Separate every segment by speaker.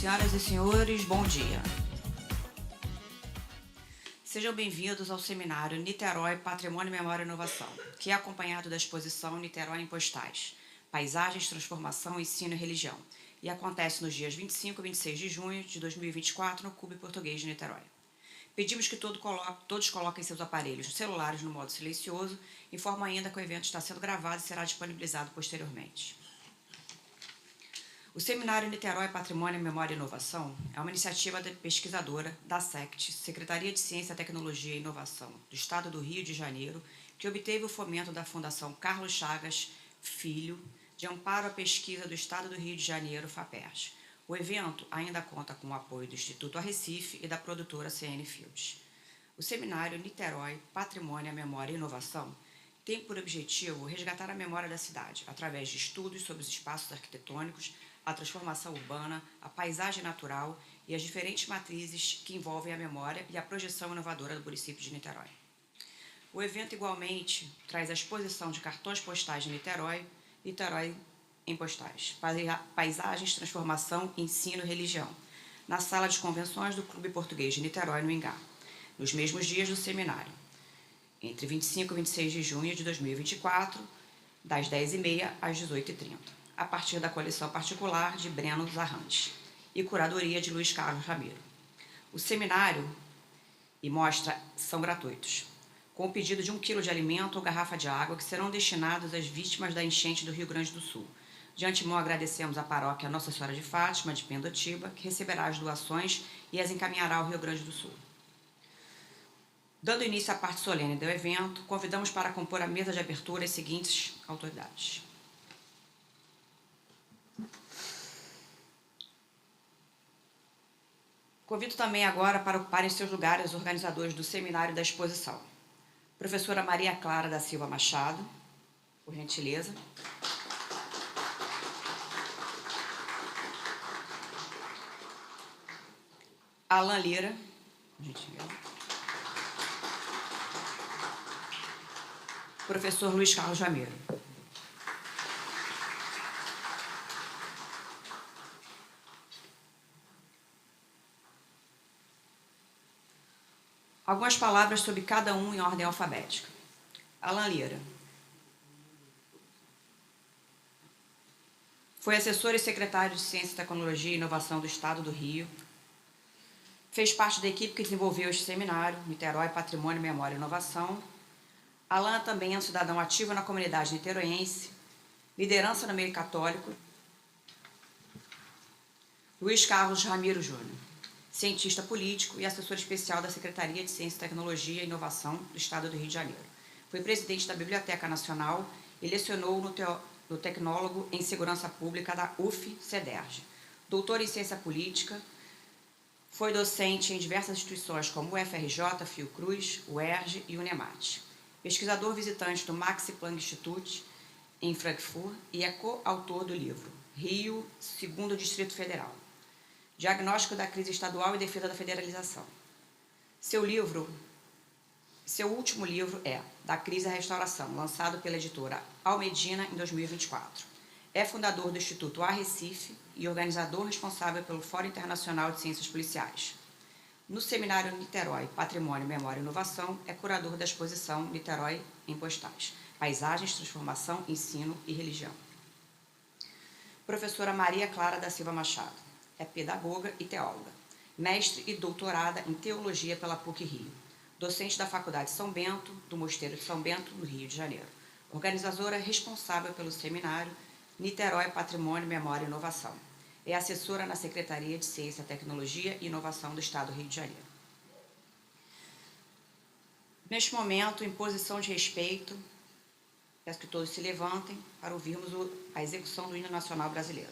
Speaker 1: Senhoras e senhores, bom dia. Sejam bem-vindos ao seminário Niterói Patrimônio, Memória e Inovação, que é acompanhado da exposição Niterói em Postais, Paisagens, Transformação, Ensino e Religião, e acontece nos dias 25 e 26 de junho de 2024 no Clube Português de Niterói. Pedimos que todos coloquem seus aparelhos celulares no modo silencioso, informo ainda que o evento está sendo gravado e será disponibilizado posteriormente. O Seminário Niterói Patrimônio, Memória e Inovação é uma iniciativa pesquisadora da SECT, Secretaria de Ciência, Tecnologia e Inovação, do Estado do Rio de Janeiro, que obteve o fomento da Fundação Carlos Chagas Filho, de amparo à pesquisa do Estado do Rio de Janeiro, FAPERJ. O evento ainda conta com o apoio do Instituto Arrecife e da produtora CN Fields. O Seminário Niterói Patrimônio, Memória e Inovação tem por objetivo resgatar a memória da cidade, através de estudos sobre os espaços arquitetônicos, a transformação urbana, a paisagem natural e as diferentes matrizes que envolvem a memória e a projeção inovadora do município de Niterói. O evento, igualmente, traz a exposição de cartões postais de Niterói, Niterói em Postais, Paisagens, Transformação, Ensino e Religião, na Sala de Convenções do Clube Português de Niterói, no Ingá, nos mesmos dias do seminário, entre 25 e 26 de junho de 2024, das 10h30 às 18h30. A partir da coleção particular de Breno Zarrante e curadoria de Luiz Carlos Ramiro. O seminário e mostra são gratuitos, com o pedido de 1 quilo de alimento ou garrafa de água que serão destinados às vítimas da enchente do Rio Grande do Sul. De antemão, agradecemos à paróquia Nossa Senhora de Fátima, de Pendotiba, que receberá as doações e as encaminhará ao Rio Grande do Sul. Dando início à parte solene do evento, convidamos para compor a mesa de abertura as seguintes autoridades. Convido também agora para ocuparem seus lugares os organizadores do seminário e da exposição. Professora Maria Clara da Silva Machado, por gentileza. Alan Lira, por gentileza. Professor Luiz Carlos Ramiro. Algumas palavras sobre cada um em ordem alfabética. Alan Lira. Foi assessor e secretário de Ciência, Tecnologia e Inovação do Estado do Rio. Fez parte da equipe que desenvolveu este seminário, Niterói Patrimônio, Memória e Inovação. Alan também é um cidadão ativo na comunidade niteroense, liderança no meio católico. Luiz Carlos Ramiro Júnior. Cientista político e assessor especial da Secretaria de Ciência, Tecnologia e Inovação do Estado do Rio de Janeiro. Foi presidente da Biblioteca Nacional e lecionou no Tecnólogo em Segurança Pública da UF-CEDERJ. Doutor em Ciência Política, foi docente em diversas instituições como o FRJ, Fiocruz, o UERJ e o NEMAT. Pesquisador visitante do Max Planck Institute em Frankfurt e é coautor do livro Rio, Segundo Distrito Federal. Diagnóstico da Crise Estadual e Defesa da Federalização. Seu último livro é Da Crise à Restauração, lançado pela editora Almedina em 2024. É fundador do Instituto Arrecife e organizador responsável pelo Fórum Internacional de Ciências Policiais. No Seminário Niterói Patrimônio, Memória e Inovação, é curador da exposição Niterói em Postais, Paisagens, Transformação, Ensino e Religião. Professora Maria Clara da Silva Machado. É pedagoga e teóloga, mestre e doutorada em Teologia pela PUC-Rio, docente da Faculdade São Bento, do Mosteiro de São Bento, no Rio de Janeiro, organizadora responsável pelo seminário Niterói Patrimônio, Memória e Inovação. É assessora na Secretaria de Ciência, Tecnologia e Inovação do Estado do Rio de Janeiro. Neste momento, em posição de respeito, peço que todos se levantem para ouvirmos a execução do Hino Nacional Brasileiro.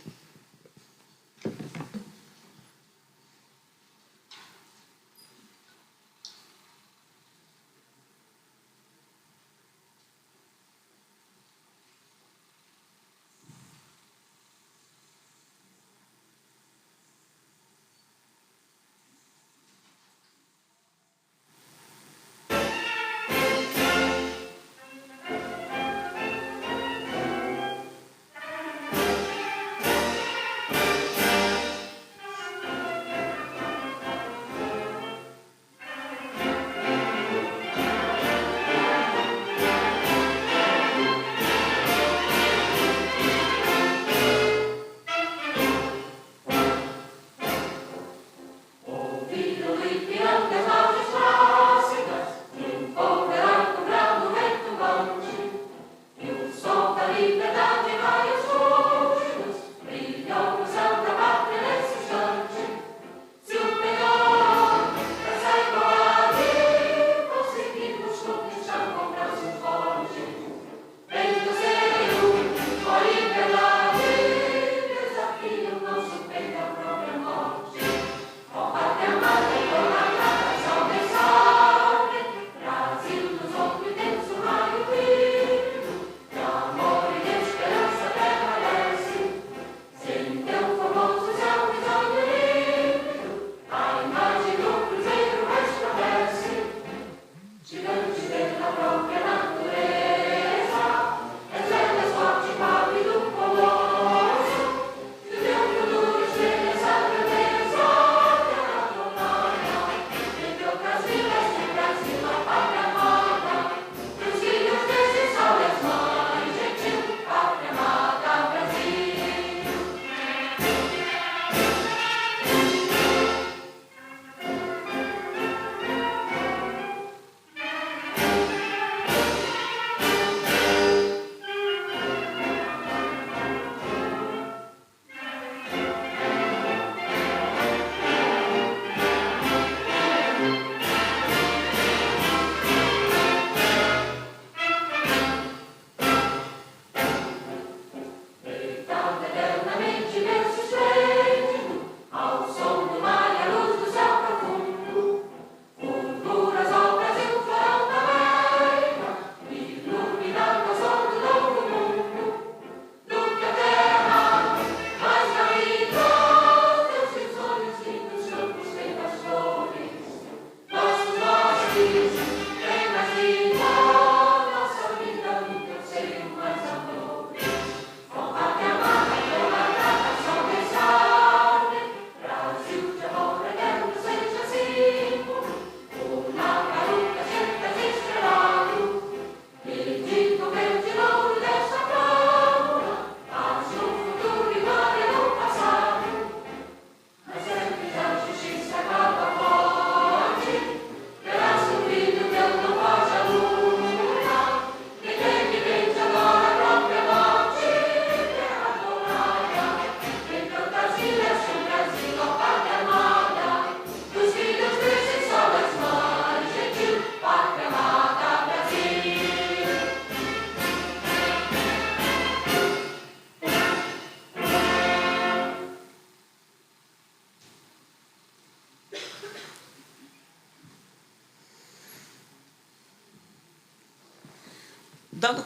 Speaker 1: Dando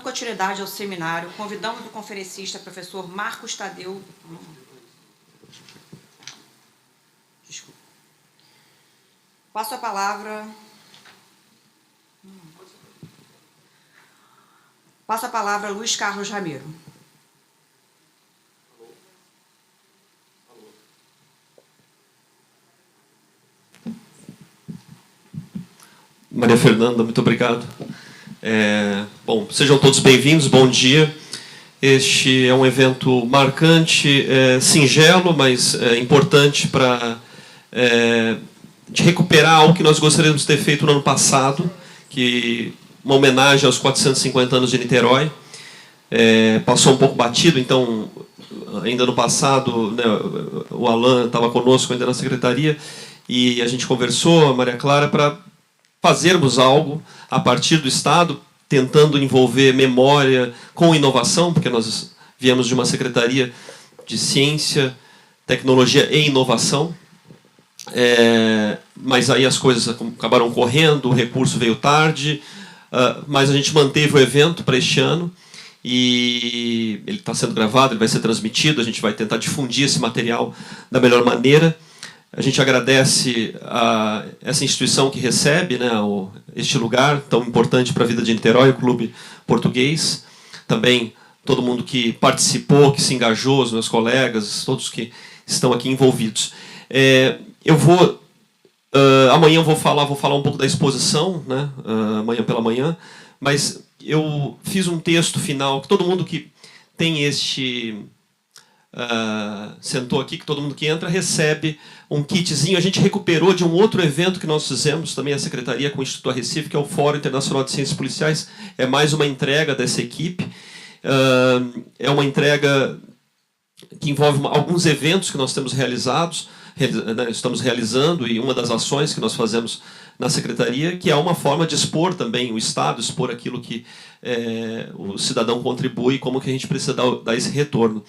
Speaker 1: continuidade ao seminário, convidamos o conferencista professor Marcos Tadeu. Desculpa. Passo a palavra. Passo a palavra a Luiz Carlos Ramiro.
Speaker 2: Maria Fernanda, muito obrigado. Bom, sejam todos bem-vindos, bom dia. Este é um evento marcante, singelo, mas importante para de recuperar algo que nós gostaríamos de ter feito no ano passado, que uma homenagem aos 450 anos de Niterói. Passou um pouco batido, então, ainda no passado, né, o Alan estava conosco ainda na secretaria, e a gente conversou, a Maria Clara, para fazermos algo a partir do Estado, tentando envolver memória com inovação, porque nós viemos de uma secretaria de ciência, tecnologia e inovação, mas aí as coisas acabaram correndo, o recurso veio tarde, mas a gente manteve o evento para este ano, e ele está sendo gravado, ele vai ser transmitido, a gente vai tentar difundir esse material da melhor maneira. A gente agradece a essa instituição que recebe, né, este lugar tão importante para a vida de Niterói, o Clube Português. Também todo mundo que participou, que se engajou, os meus colegas, todos que estão aqui envolvidos. Amanhã eu vou falar um pouco da exposição, né, amanhã pela manhã, mas eu fiz um texto final que todo mundo que tem sentou aqui, que todo mundo que entra recebe um kitzinho. A gente recuperou de um outro evento que nós fizemos, também a Secretaria com o Instituto Recife, que é o Fórum Internacional de Ciências Policiais. É mais uma entrega dessa equipe. É uma entrega que envolve alguns eventos que nós temos estamos realizando, e uma das ações que nós fazemos na Secretaria, que é uma forma de expor também o Estado, expor aquilo que o cidadão contribui e como que a gente precisa dar esse retorno.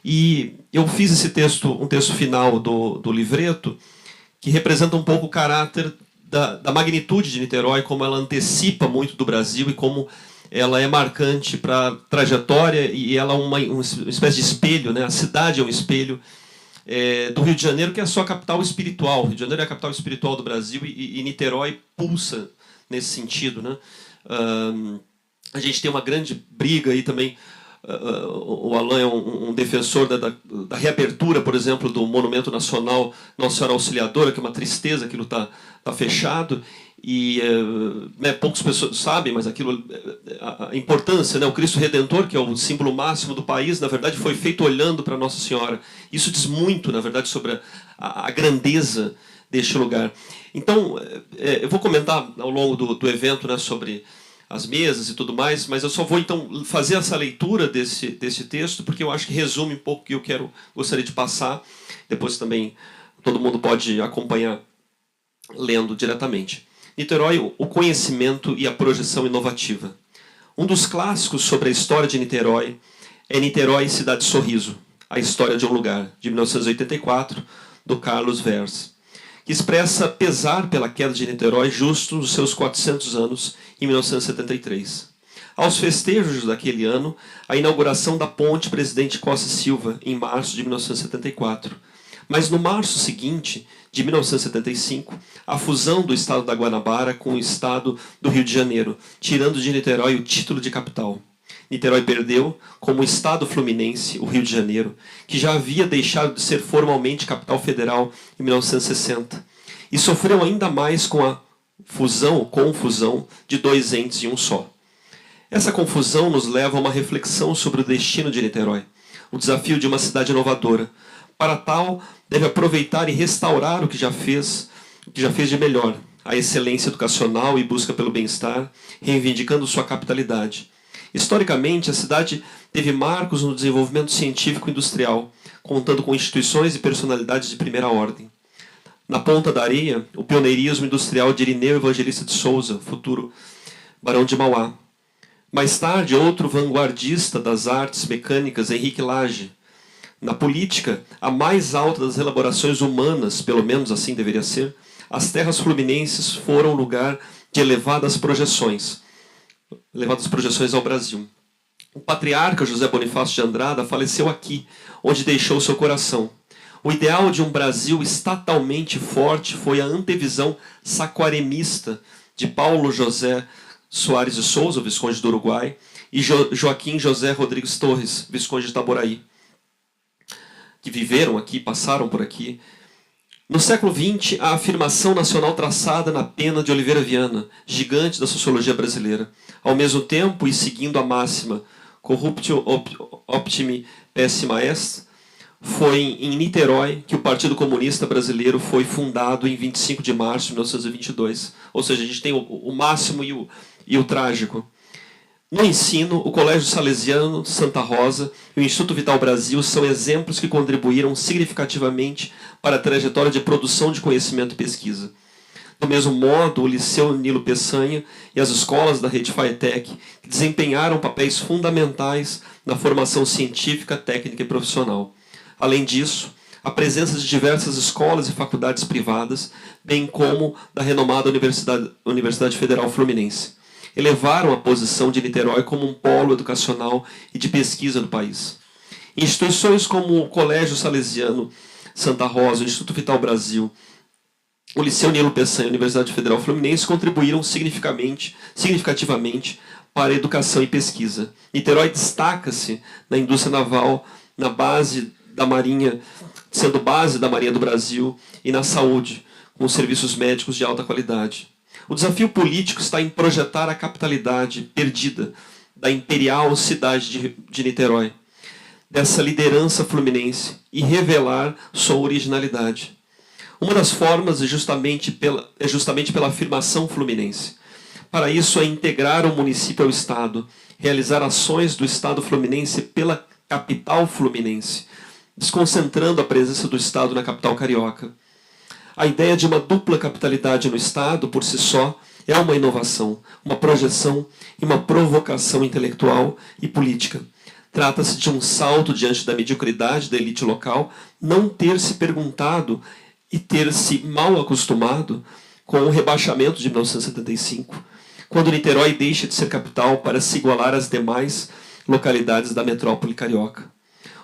Speaker 2: E eu fiz esse texto, um texto final do livreto, que representa um pouco o caráter da magnitude de Niterói, como ela antecipa muito do Brasil e como ela é marcante para a trajetória, e ela é uma espécie de espelho, né? A cidade é um espelho do Rio de Janeiro, que é a sua capital espiritual. O Rio de Janeiro é a capital espiritual do Brasil, e Niterói pulsa nesse sentido, né? A gente tem uma grande briga aí também. O Alan é um defensor da reabertura, por exemplo, do Monumento Nacional Nossa Senhora Auxiliadora, que é uma tristeza, aquilo está fechado, e poucas pessoas sabem, mas aquilo, a importância, né, o Cristo Redentor, que é o símbolo máximo do país, na verdade foi feito olhando para Nossa Senhora. Isso diz muito, na verdade, sobre a grandeza deste lugar. Então, eu vou comentar ao longo do evento, né, sobre as mesas e tudo mais, mas eu só vou então fazer essa leitura desse texto, porque eu acho que resume um pouco o que eu gostaria de passar. Depois também todo mundo pode acompanhar lendo diretamente. Niterói, o conhecimento e a projeção inovativa. Um dos clássicos sobre a história de Niterói é Niterói, Cidade Sorriso, a história de um lugar, de 1984, do Carlos Vers, que expressa pesar pela queda de Niterói justo nos seus 400 anos, em 1973. Aos festejos daquele ano, a inauguração da ponte Presidente Costa e Silva, em março de 1974. Mas no março seguinte, de 1975, a fusão do estado da Guanabara com o estado do Rio de Janeiro, tirando de Niterói o título de capital. Niterói perdeu, como estado fluminense, o Rio de Janeiro, que já havia deixado de ser formalmente capital federal em 1960, e sofreu ainda mais com a fusão ou confusão de dois entes em um só. Essa confusão nos leva a uma reflexão sobre o destino de Niterói, o desafio de uma cidade inovadora. Para tal, deve aproveitar e restaurar o que já fez de melhor, a excelência educacional e busca pelo bem-estar, reivindicando sua capitalidade. Historicamente, a cidade teve marcos no desenvolvimento científico e industrial, contando com instituições e personalidades de primeira ordem. Na ponta da areia, o pioneirismo industrial de Irineu Evangelista de Souza, futuro Barão de Mauá. Mais tarde, outro vanguardista das artes mecânicas, Henrique Lage. Na política, a mais alta das elaborações humanas, pelo menos assim deveria ser, as terras fluminenses foram lugar de elevadas projeções ao Brasil. O patriarca José Bonifácio de Andrada faleceu aqui, onde deixou seu coração. O ideal de um Brasil estatalmente forte foi a antevisão saquaremista de Paulo José Soares de Souza, Visconde do Uruguai, e Joaquim José Rodrigues Torres, Visconde de Itaboraí, que viveram aqui, passaram por aqui. No século XX, a afirmação nacional traçada na pena de Oliveira Viana, gigante da sociologia brasileira. Ao mesmo tempo, e seguindo a máxima corruptio optimi pessima est, foi em Niterói que o Partido Comunista Brasileiro foi fundado em 25 de março de 1922. Ou seja, a gente tem o máximo e o trágico. No ensino, o Colégio Salesiano Santa Rosa e o Instituto Vital Brasil são exemplos que contribuíram significativamente para a trajetória de produção de conhecimento e pesquisa. Do mesmo modo, o Liceu Nilo Peçanha e as escolas da rede FAETEC desempenharam papéis fundamentais na formação científica, técnica e profissional. Além disso, a presença de diversas escolas e faculdades privadas, bem como da renomada Universidade Federal Fluminense, elevaram a posição de Niterói como um polo educacional e de pesquisa no país. Instituições como o Colégio Salesiano Santa Rosa, o Instituto Vital Brasil, o Liceu Nilo Peçanha e a Universidade Federal Fluminense contribuíram significativamente para a educação e pesquisa. Niterói destaca-se na indústria naval, na base da Marinha, sendo base da Marinha do Brasil, e na saúde, com serviços médicos de alta qualidade. O desafio político está em projetar a capitalidade perdida da imperial cidade de Niterói, dessa liderança fluminense, e revelar sua originalidade. Uma das formas é justamente pela afirmação fluminense. Para isso, é integrar o município ao Estado, realizar ações do Estado fluminense pela capital fluminense, desconcentrando a presença do Estado na capital carioca. A ideia de uma dupla capitalidade no Estado, por si só, é uma inovação, uma projeção e uma provocação intelectual e política. Trata-se de um salto diante da mediocridade da elite local, não ter se perguntado e ter se mal acostumado com o rebaixamento de 1975, quando Niterói deixa de ser capital para se igualar às demais localidades da metrópole carioca.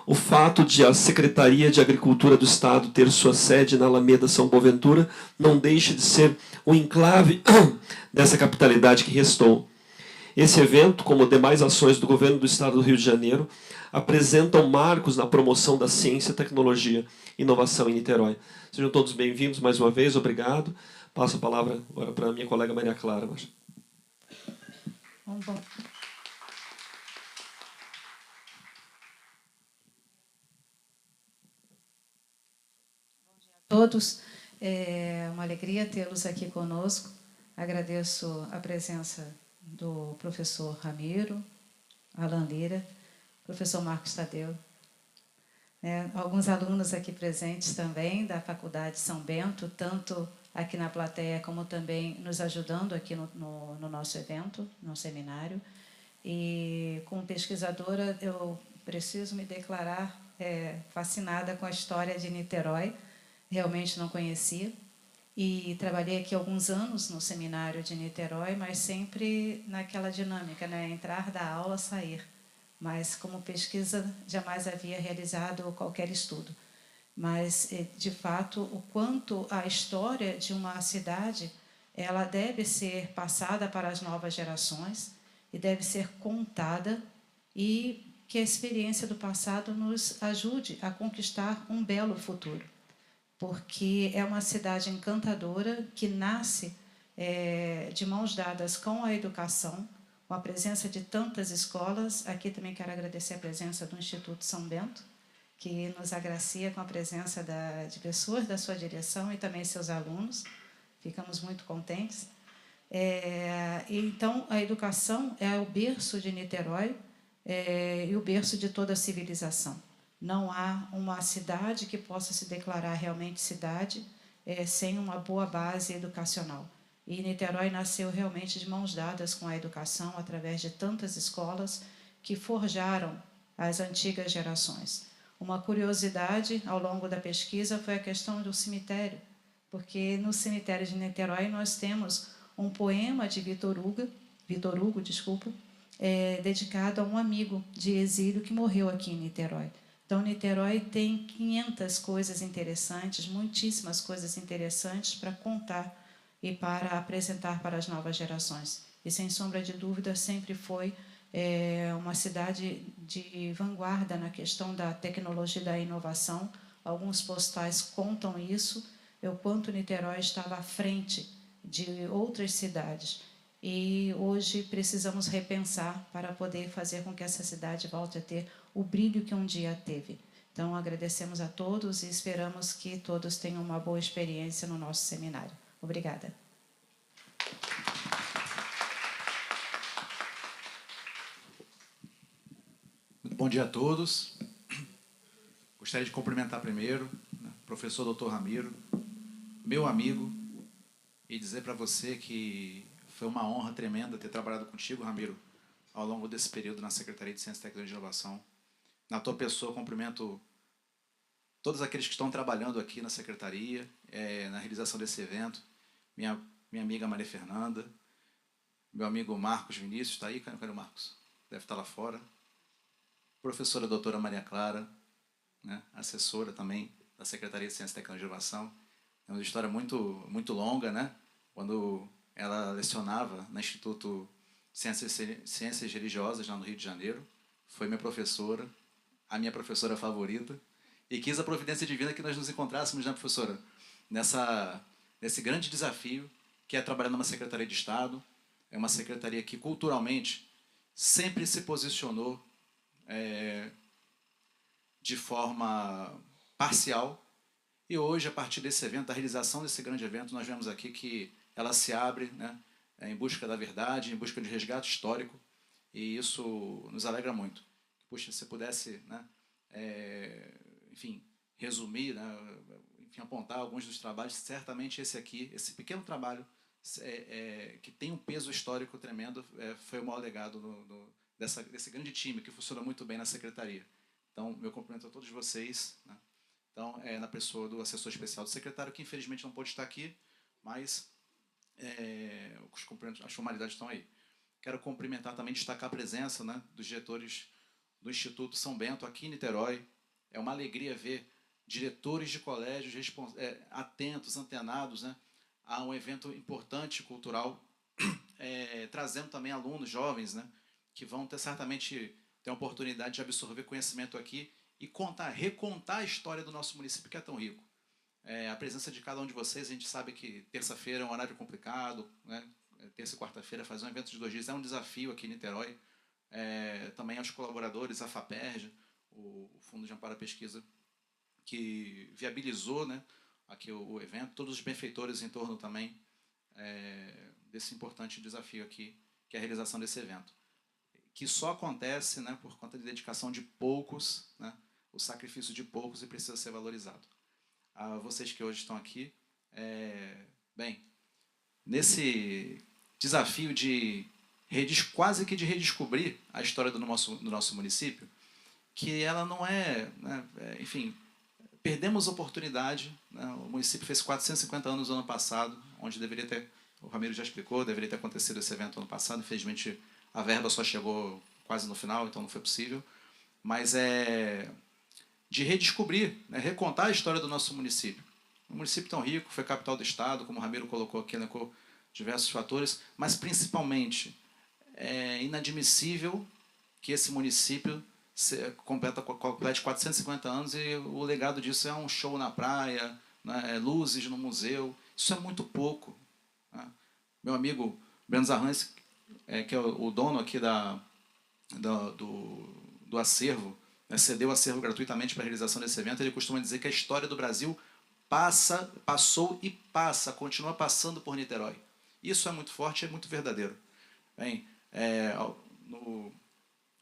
Speaker 2: O fato de a Secretaria de Agricultura do Estado ter sua sede na Alameda São Boaventura não deixa de ser o enclave dessa capitalidade que restou. Esse evento, como demais ações do governo do Estado do Rio de Janeiro, apresentam marcos na promoção da ciência, tecnologia e inovação em Niterói. Sejam todos bem-vindos mais uma vez, obrigado. Passo a palavra agora para a minha colega Maria Clara.
Speaker 3: Bom. Todos, é uma alegria tê-los aqui conosco. Agradeço a presença do professor Ramiro, Alan Lira, professor Marcos Tadeu, alguns alunos aqui presentes também da Faculdade São Bento, tanto aqui na plateia como também nos ajudando aqui no nosso evento, no seminário. E como pesquisadora, eu preciso me declarar fascinada com a história de Niterói. Realmente não conhecia, e trabalhei aqui alguns anos no seminário de Niterói, mas sempre naquela dinâmica, entrar da aula, sair. Mas, como pesquisa, jamais havia realizado qualquer estudo. Mas, de fato, o quanto a história de uma cidade ela deve ser passada para as novas gerações e deve ser contada, e que a experiência do passado nos ajude a conquistar um belo futuro. Porque é uma cidade encantadora que nasce de mãos dadas com a educação, com a presença de tantas escolas. Aqui também quero agradecer a presença do Instituto São Bento, que nos agracia com a presença de pessoas da sua direção e também seus alunos. Ficamos muito contentes. Então, a educação é o berço de Niterói e o berço de toda a civilização. Não há uma cidade que possa se declarar realmente cidade sem uma boa base educacional. E Niterói nasceu realmente de mãos dadas com a educação, através de tantas escolas que forjaram as antigas gerações. Uma curiosidade ao longo da pesquisa foi a questão do cemitério, porque no cemitério de Niterói nós temos um poema de Vitor Hugo, dedicado a um amigo de exílio que morreu aqui em Niterói. Então, Niterói tem 500 coisas interessantes, muitíssimas coisas interessantes para contar e para apresentar para as novas gerações. E, sem sombra de dúvida, sempre foi uma cidade de vanguarda na questão da tecnologia e da inovação. Alguns postais contam isso, o quanto Niterói estava à frente de outras cidades. E hoje precisamos repensar para poder fazer com que essa cidade volte a ter o brilho que um dia teve. Então, agradecemos a todos e esperamos que todos tenham uma boa experiência no nosso seminário. Obrigada.
Speaker 4: Muito bom dia a todos. Gostaria de cumprimentar primeiro o professor Dr. Ramiro, meu amigo, e dizer para você que foi uma honra tremenda ter trabalhado contigo, Ramiro, ao longo desse período na Secretaria de Ciência, Tecnologia e Inovação. Na tua pessoa, cumprimento todos aqueles que estão trabalhando aqui na Secretaria, na realização desse evento. Minha amiga Maria Fernanda, meu amigo Marcos Vinícius, está aí? Cadê o Marcos? Deve estar lá fora. Professora doutora Maria Clara, né, assessora também da Secretaria de Ciência, Tecnologia e Inovação. É uma história muito, muito longa, né? Quando ela lecionava no Instituto de Ciências Religiosas, lá no Rio de Janeiro. Foi minha professora, a minha professora favorita, e quis a providência divina que nós nos encontrássemos, né, professora? Nesse grande desafio que é trabalhar numa Secretaria de Estado. É uma secretaria que, culturalmente, sempre se posicionou de forma parcial. E hoje, a partir desse evento, da realização desse grande evento, nós vemos aqui que ela se abre, né, em busca da verdade, em busca de resgate histórico, e isso nos alegra muito. Puxa, se pudesse, né, enfim, resumir, né, enfim, apontar alguns dos trabalhos, certamente esse aqui, esse pequeno trabalho, que tem um peso histórico tremendo, foi o maior legado desse grande time que funciona muito bem na Secretaria. Então, meu cumprimento a todos vocês, né? Então, na pessoa do assessor especial do secretário, que infelizmente não pôde estar aqui, mas os cumprimentos, as formalidades estão aí. Quero cumprimentar também, destacar a presença, né, dos diretores do Instituto São Bento, aqui em Niterói. É uma alegria ver diretores de colégios atentos, antenados, né, a um evento importante cultural, trazendo também alunos jovens, né, que vão certamente ter a oportunidade de absorver conhecimento aqui e recontar a história do nosso município, que é tão rico. A presença de cada um de vocês, a gente sabe que terça-feira é um horário complicado, né? Terça e quarta-feira fazer um evento de 2 dias é um desafio aqui em Niterói. Também aos colaboradores, a FAPERJ, o Fundo de Amparo à Pesquisa, que viabilizou, né, aqui o evento, todos os benfeitores em torno também desse importante desafio aqui, que é a realização desse evento, que só acontece, né, por conta de dedicação de poucos, né, o sacrifício de poucos, e precisa ser valorizado. A vocês que hoje estão aqui, bem, nesse desafio de quase que de redescobrir a história do nosso município, que ela não né, enfim, perdemos a oportunidade, né, o município fez 450 anos no ano passado, onde deveria ter, o Ramiro já explicou, deveria ter acontecido esse evento ano passado, infelizmente a verba só chegou quase no final, então não foi possível, mas de redescobrir, né, recontar a história do nosso município. Um município tão rico, foi capital do estado, como o Ramiro colocou aqui, né, com diversos fatores, mas principalmente é inadmissível que esse município complete 450 anos e o legado disso é um show na praia, né, luzes no museu. Isso é muito pouco, né? Meu amigo Breno Zarrans, que é o dono aqui do acervo, né, cedeu o acervo gratuitamente para a realização desse evento. Ele costuma dizer que a história do Brasil passou e continua passando por Niterói. Isso é muito forte, é muito verdadeiro. Bem,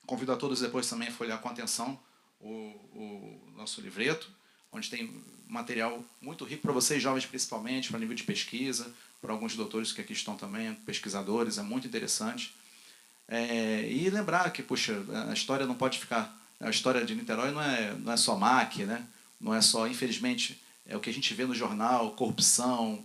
Speaker 4: convido a todos depois também a folhear com atenção o nosso livreto, onde tem material muito rico para vocês, jovens principalmente, para nível de pesquisa, para alguns doutores que aqui estão também, pesquisadores, é muito interessante. E lembrar que, puxa, a história não pode ficar... A história de Niterói não é só MAC, né? Não é só, infelizmente, o que a gente vê no jornal, corrupção,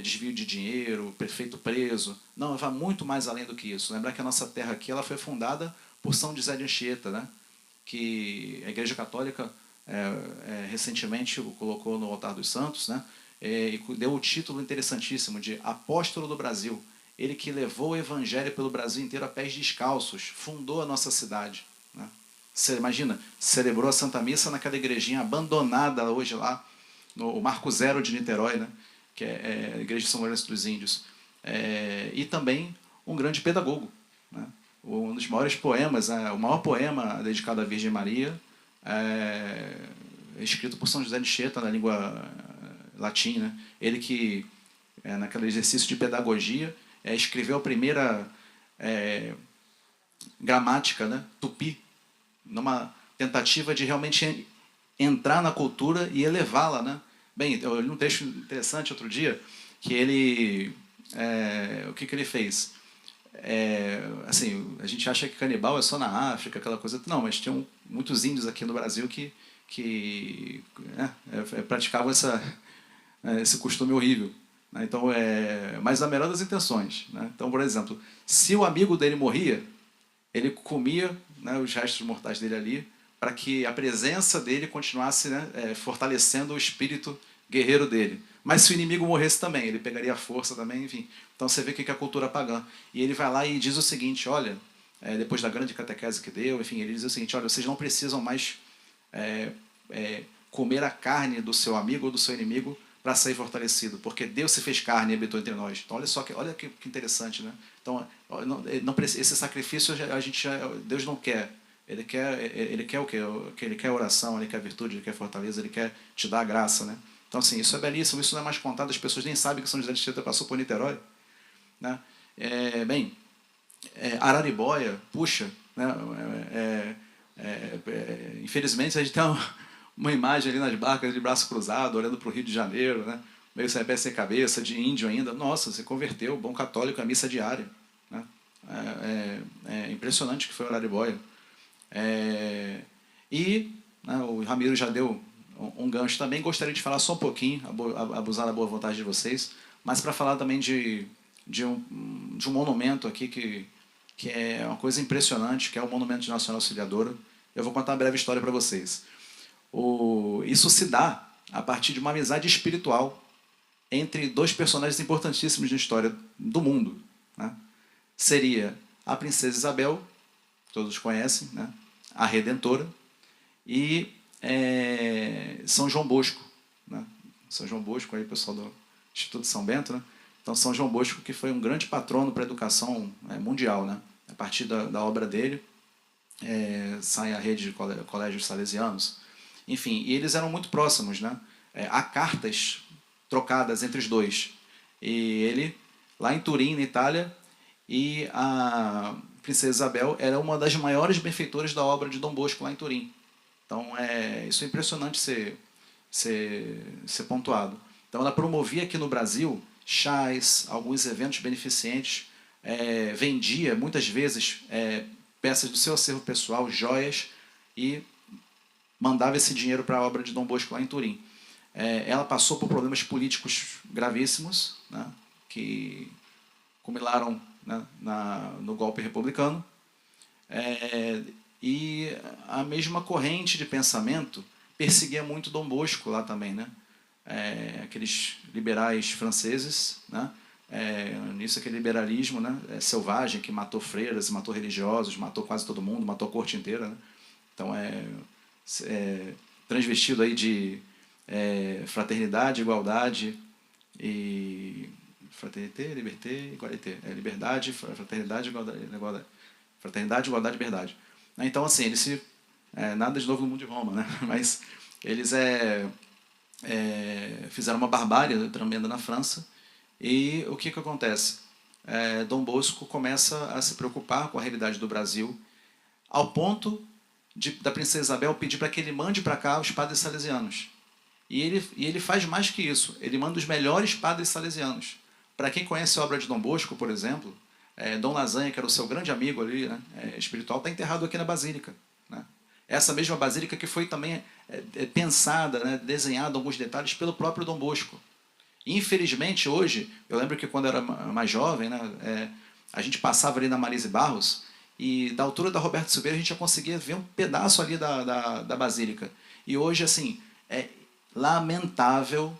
Speaker 4: desvio de dinheiro, prefeito preso. Não, vai muito mais além do que isso. Lembrar que a nossa terra aqui ela foi fundada por São José de Anchieta, né? Que a Igreja Católica recentemente o colocou no altar dos santos, né? E deu o título interessantíssimo de Apóstolo do Brasil. Ele que levou o evangelho pelo Brasil inteiro a pés descalços, fundou a nossa cidade, né? Você imagina, celebrou a Santa Missa naquela igrejinha abandonada hoje lá, no Marco Zero de Niterói, né? Que é a Igreja de São Lourenço dos Índios. E também um grande pedagogo, né? Um dos maiores poemas, o maior poema dedicado à Virgem Maria, escrito por São José de Anchieta na língua latim, né? Ele que, naquele exercício de pedagogia, escreveu a primeira gramática, né, tupi, numa tentativa de realmente entrar na cultura e elevá-la, né? Bem, eu li um texto interessante outro dia que ele, o que ele fez? Assim, a gente acha que canibal é só na África, aquela coisa. Não, mas tinham muitos índios aqui no Brasil que praticavam esse costume horrível, né? Então, mas na melhor das intenções, né? Então, por exemplo, se o amigo dele morria, ele comia, né, os restos mortais dele ali, para que a presença dele continuasse, né, fortalecendo o espírito guerreiro dele. Mas se o inimigo morresse também, ele pegaria a força também, enfim. Então você vê o que é a cultura pagã. E ele vai lá e diz o seguinte, olha, depois da grande catequese que deu, enfim, ele diz o seguinte, olha, vocês não precisam mais comer a carne do seu amigo ou do seu inimigo para sair fortalecido, porque Deus se fez carne e habitou entre nós. Então olha que interessante, né? Então esse sacrifício Deus não quer. Ele quer o quê? Ele quer oração, ele quer virtude, ele quer fortaleza, ele quer te dar a graça, né? Então, assim, isso é belíssimo, isso não é mais contado, as pessoas nem sabem que São José de Anchieta passou por Niterói, né? Araribóia, puxa, né? Infelizmente, a gente tem uma imagem ali nas barcas de braço cruzado, olhando para o Rio de Janeiro, né? Meio sem pé sem cabeça, de índio ainda. Nossa, se converteu, bom católico, a missa diária, né? Impressionante que foi o Araribóia. Né, o Ramiro já deu um gancho também. Gostaria de falar só um pouquinho, abusar da boa vontade de vocês, mas para falar também de um monumento aqui que é uma coisa impressionante, que é o Monumento de Nossa Senhora Auxiliadora. Eu vou contar uma breve história para vocês. Isso se dá a partir de uma amizade espiritual entre dois personagens importantíssimos na história do mundo, né? Seria a princesa Isabel, todos conhecem, né? A Redentora, e São João Bosco, né? São João Bosco, aí, pessoal do Instituto São Bento, né? Então, São João Bosco, que foi um grande patrono para a educação mundial, né? A partir da obra dele, sai a rede de colégios salesianos. Enfim, e eles eram muito próximos, né? Há cartas trocadas entre os dois. E ele, lá em Turim, na Itália, e a princesa Isabel era uma das maiores benfeitoras da obra de Dom Bosco lá em Turim. Então, isso é impressionante ser pontuado. Então, ela promovia aqui no Brasil chás, alguns eventos beneficentes, vendia muitas vezes peças do seu acervo pessoal, joias, e mandava esse dinheiro para a obra de Dom Bosco lá em Turim. Ela passou por problemas políticos gravíssimos, né, que culminaram, né, no golpe republicano, e a mesma corrente de pensamento perseguia muito Dom Bosco lá também, né? Aqueles liberais franceses, né? Nisso aquele liberalismo, né, selvagem, que matou freiras, matou religiosos, matou quase todo mundo, matou a corte inteira, né? Então transvestido aí de fraternidade, igualdade e fraternité, liberté, igualité, liberdade, fraternidade, igualdade, fraternidade, igualdade, liberdade. Então, assim, eles nada de novo no mundo de Roma, né? Mas eles fizeram uma barbárie tremenda na França. E o que acontece? Dom Bosco começa a se preocupar com a realidade do Brasil, ao ponto da princesa Isabel pedir para que ele mande para cá os padres salesianos. E ele faz mais que isso, ele manda os melhores padres salesianos. Para quem conhece a obra de Dom Bosco, por exemplo, Dom Lasanha, que era o seu grande amigo ali, né, espiritual, está enterrado aqui na Basílica, né? Essa mesma basílica que foi também pensada, né, desenhada alguns detalhes pelo próprio Dom Bosco. Infelizmente, hoje, eu lembro que quando eu era mais jovem, né, a gente passava ali na Marise Barros e da altura da Roberto Silveira a gente já conseguia ver um pedaço ali da basílica. E hoje, assim, é lamentável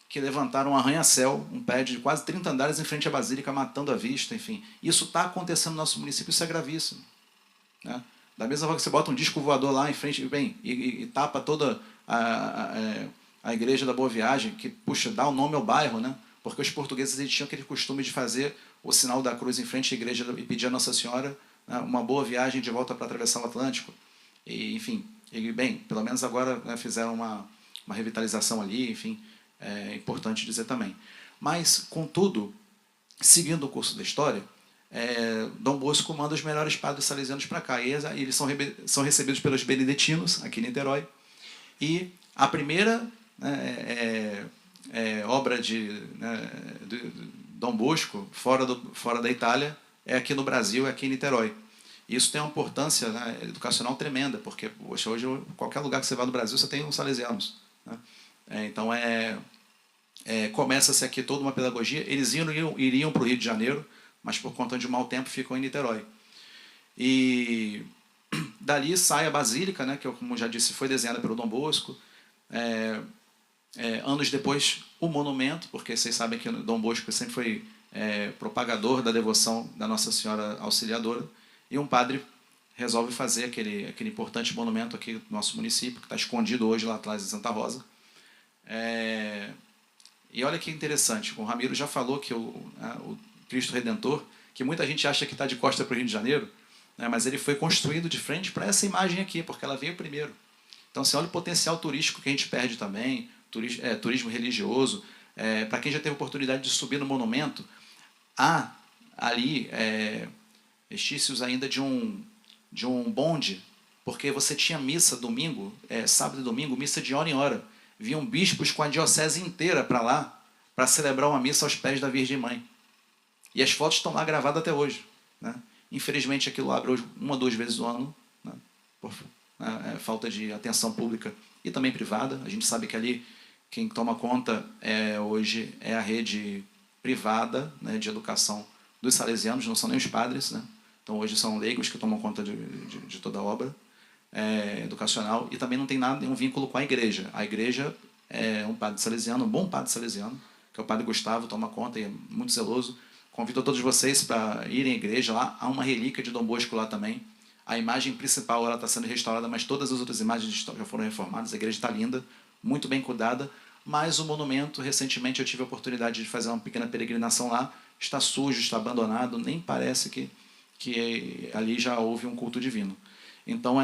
Speaker 4: que levantaram um arranha-céu, um prédio de quase 30 andares em frente à basílica, matando a vista, enfim. Isso está acontecendo no nosso município, isso é gravíssimo. Né? Da mesma forma que você bota um disco voador lá em frente e tapa toda a igreja da Boa Viagem, que, puxa, dá o nome ao bairro, né? Porque os portugueses eles tinham aquele costume de fazer o sinal da cruz em frente à igreja e pedir a Nossa Senhora, né, uma boa viagem de volta para atravessar o Atlântico. E, enfim, pelo menos agora, né, fizeram uma revitalização ali, enfim, é importante dizer também. Mas, contudo, seguindo o curso da história, Dom Bosco manda os melhores padres salesianos para cá. E eles são recebidos pelos beneditinos, aqui em Niterói. E a primeira obra de Dom Bosco, fora da Itália, é aqui no Brasil, é aqui em Niterói. Isso tem uma importância, né, educacional tremenda, porque poxa, hoje, qualquer lugar que você vá no Brasil, você tem uns salesianos. Né? Então, começa-se aqui toda uma pedagogia. Eles iriam para o Rio de Janeiro, mas por conta de um mau tempo ficam em Niterói. E dali sai a Basílica, né, que, como já disse, foi desenhada pelo Dom Bosco. Anos depois, o monumento, porque vocês sabem que o Dom Bosco sempre foi propagador da devoção da Nossa Senhora Auxiliadora, e um padre resolve fazer aquele importante monumento aqui no nosso município, que está escondido hoje lá atrás de Santa Rosa. E olha que interessante, o Ramiro já falou que o Cristo Redentor, que muita gente acha que está de costa para o Rio de Janeiro, né, mas ele foi construído de frente para essa imagem aqui, porque ela veio primeiro. Então, você olha o potencial turístico que a gente perde também, turismo religioso. Para quem já teve oportunidade de subir no monumento, há ali vestícios ainda de um bonde, porque você tinha missa domingo, sábado e domingo, missa de hora em hora. Vinham bispos com a diocese inteira para lá, para celebrar uma missa aos pés da Virgem Mãe. E as fotos estão lá gravadas até hoje. Né? Infelizmente, aquilo abre hoje 1 ou 2 vezes no ano, né? Por falta de atenção pública e também privada. A gente sabe que ali quem toma conta hoje é a rede privada, né, de educação dos salesianos, não são nem os padres. Né? Então, hoje são leigos que tomam conta de toda a obra educacional, e também não tem nenhum vínculo com a igreja. A igreja é um padre salesiano, um bom padre salesiano, que é o padre Gustavo, toma conta e é muito zeloso. Convido a todos vocês para irem à igreja lá. Há uma relíquia de Dom Bosco lá também. A imagem principal está sendo restaurada, mas todas as outras imagens já foram reformadas. A igreja está linda, muito bem cuidada. Mas o monumento, recentemente eu tive a oportunidade de fazer uma pequena peregrinação lá. Está sujo, está abandonado, nem parece que ali já houve um culto divino. Então,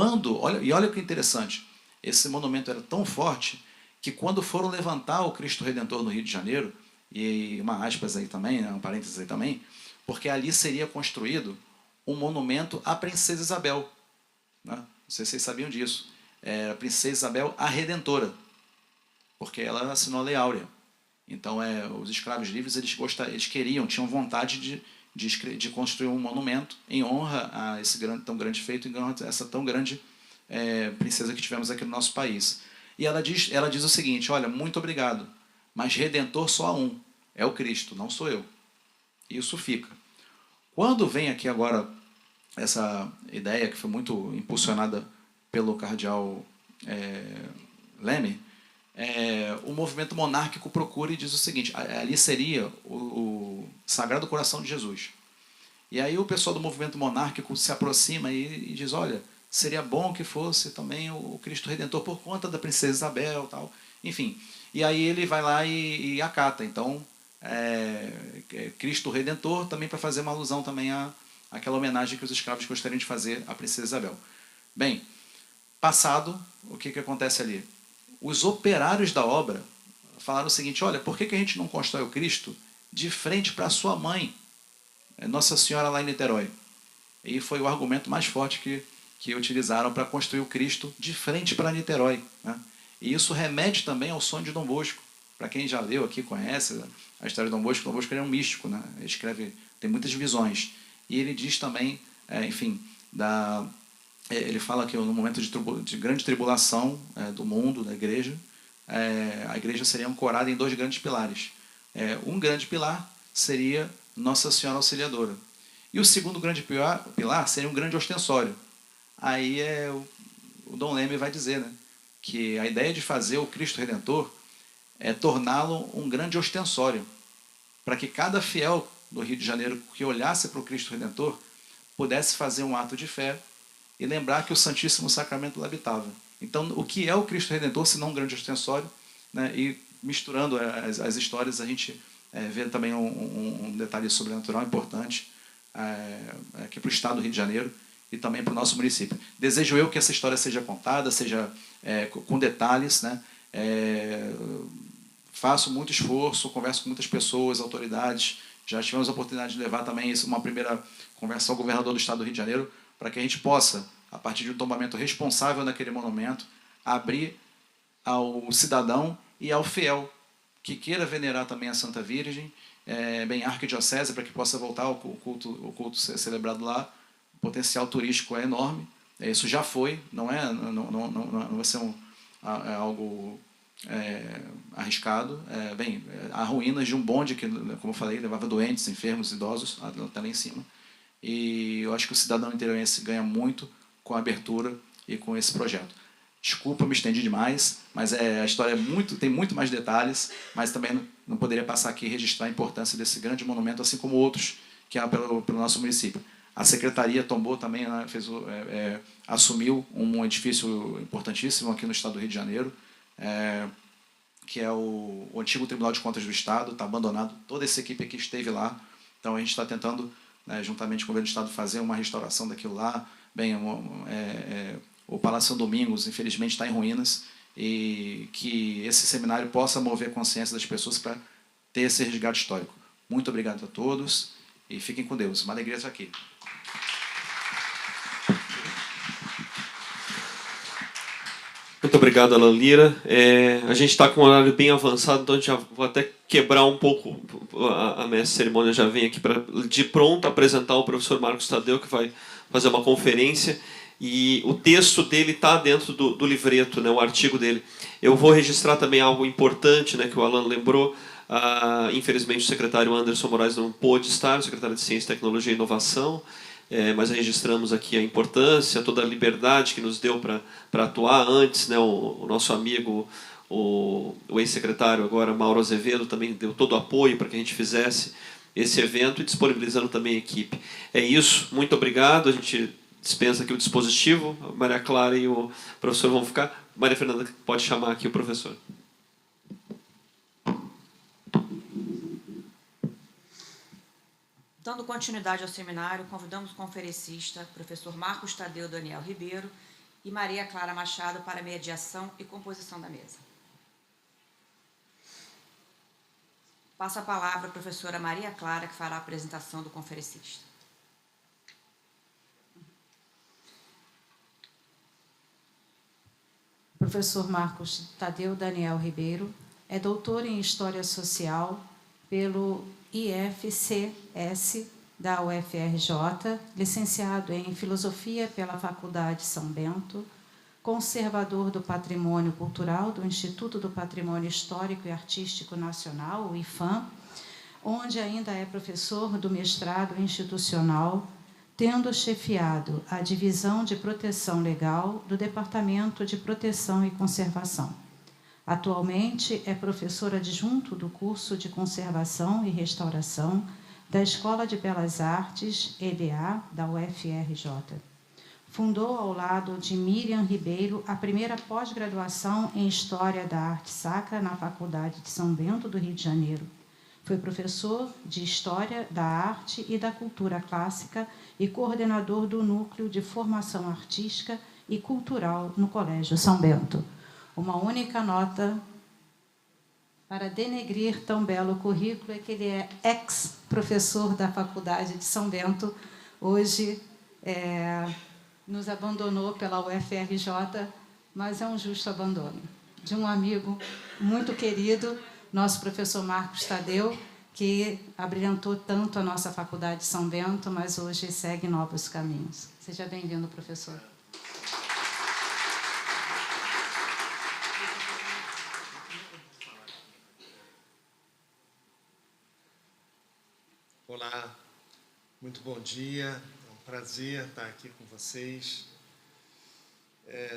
Speaker 4: olha que interessante, esse monumento era tão forte que quando foram levantar o Cristo Redentor no Rio de Janeiro, e uma aspas aí também, né, um parênteses aí também, porque ali seria construído um monumento à Princesa Isabel. Né? Não sei se vocês sabiam disso. A Princesa Isabel, a Redentora, porque ela assinou a Lei Áurea. Então, os escravos livres eles tinham vontade de construir um monumento em honra a esse tão grande feito, em honra a essa tão grande princesa que tivemos aqui no nosso país. E ela diz o seguinte: olha, muito obrigado, mas Redentor só há um, é o Cristo, não sou eu. Isso fica. Quando vem aqui agora essa ideia que foi muito impulsionada pelo cardeal Leme, o movimento monárquico procura e diz o seguinte: ali seria o Sagrado Coração de Jesus. E aí o pessoal do movimento monárquico se aproxima e diz: olha, seria bom que fosse também o Cristo Redentor por conta da Princesa Isabel, tal. Enfim, e aí ele vai lá e acata. Então, Cristo Redentor, também para fazer uma alusão também àquela homenagem que os escravos gostariam de fazer à Princesa Isabel. Bem, passado, o que acontece ali? Os operários da obra falaram o seguinte: olha, por que a gente não constrói o Cristo de frente para a sua mãe, Nossa Senhora lá em Niterói? E foi o argumento mais forte que utilizaram para construir o Cristo de frente para Niterói. Né? E isso remete também ao sonho de Dom Bosco. Para quem já leu aqui, conhece a história de Dom Bosco ele é um místico, né? Ele escreve, tem muitas visões. E ele diz também, enfim, Ele fala que no momento de grande tribulação do mundo, da igreja, a igreja seria ancorada em 2 grandes pilares. Um grande pilar seria Nossa Senhora Auxiliadora. E o segundo grande pilar seria um grande ostensório. Aí o Dom Leme vai dizer, né, que a ideia de fazer o Cristo Redentor é torná-lo um grande ostensório, para que cada fiel do Rio de Janeiro que olhasse para o Cristo Redentor pudesse fazer um ato de fé e lembrar que o Santíssimo Sacramento lá habitava. Então, o que é o Cristo Redentor, se não um grande ostensório, né? E misturando as histórias, a gente vê também um detalhe sobrenatural importante aqui para o estado do Rio de Janeiro e também para o nosso município. Desejo eu que essa história seja contada, seja com detalhes, né? Faço muito esforço, converso com muitas pessoas, autoridades. Já tivemos a oportunidade de levar também uma primeira conversa ao governador do estado do Rio de Janeiro, para que a gente possa, a partir de um tombamento responsável naquele monumento, abrir ao cidadão e ao fiel que queira venerar também a Santa Virgem, bem a arquidiocese, para que possa voltar o culto ser celebrado lá. O potencial turístico é enorme. Isso já foi, não vai ser algo arriscado. Há ruínas de um bonde que, como eu falei, levava doentes, enfermos, idosos até lá em cima. E eu acho que o cidadão interiorense ganha muito com a abertura e com esse projeto. Desculpa, me estendi demais, mas a história tem muito mais detalhes, mas também não poderia passar aqui e registrar a importância desse grande monumento, assim como outros que há pelo nosso município. A secretaria tombou também, né, assumiu um edifício importantíssimo aqui no estado do Rio de Janeiro, que é o antigo Tribunal de Contas do Estado, está abandonado. Toda essa equipe aqui esteve lá, então a gente está tentando, né, juntamente com o governo do estado, fazer uma restauração daquilo lá. O Palácio São Domingos, infelizmente, está em ruínas, e que esse seminário possa mover a consciência das pessoas para ter esse resgate histórico. Muito obrigado a todos e fiquem com Deus. Uma alegria estar aqui.
Speaker 2: Muito obrigado, Alan Lira. A gente está com um horário bem avançado, então já vou até quebrar um pouco. A mestre de cerimônia já vem aqui para de pronto apresentar o professor Marcos Tadeu, que vai fazer uma conferência. E o texto dele está dentro do livreto, né, o artigo dele. Eu vou registrar também algo importante, né, que o Alan lembrou. Infelizmente, o secretário Anderson Moraes não pôde estar, o secretário de Ciência, Tecnologia e Inovação, mas registramos aqui a importância, toda a liberdade que nos deu para atuar antes, né, o nosso amigo, o ex-secretário agora, Mauro Azevedo, também deu todo o apoio para que a gente fizesse esse evento e disponibilizando também a equipe. É isso, muito obrigado, a gente dispensa aqui o dispositivo, a Maria Clara e o professor vão ficar. Maria Fernanda pode chamar aqui o professor.
Speaker 1: Dando continuidade ao seminário, convidamos o conferencista, professor Marcos Tadeu Daniel Ribeiro e Maria Clara Machado para mediação e composição da mesa. Passo a palavra à professora Maria Clara, que fará a apresentação do conferencista.
Speaker 3: Professor Marcos Tadeu Daniel Ribeiro é doutor em História Social pelo IFCS da UFRJ, licenciado em Filosofia pela Faculdade São Bento, conservador do Patrimônio Cultural do Instituto do Patrimônio Histórico e Artístico Nacional, o IFAM, onde ainda é professor do mestrado institucional, tendo chefiado a Divisão de Proteção Legal do Departamento de Proteção e Conservação. Atualmente é professor adjunto do curso de Conservação e Restauração da Escola de Belas Artes, EBA, da UFRJ. Fundou, ao lado de Miriam Ribeiro, a primeira pós-graduação em História da Arte Sacra na Faculdade de São Bento, do Rio de Janeiro. Foi professor de História da Arte e da Cultura Clássica e coordenador do Núcleo de Formação Artística e Cultural no Colégio São Bento. Uma única nota para denegrir tão belo currículo é que ele é ex-professor da Faculdade de São Bento, hoje nos abandonou pela UFRJ, mas é um justo abandono de um amigo muito querido, nosso professor Marcos Tadeu, que abrilhantou tanto a nossa Faculdade de São Bento, mas hoje segue novos caminhos. Seja bem-vindo, professor.
Speaker 5: Olá, muito bom dia, é um prazer estar aqui com vocês.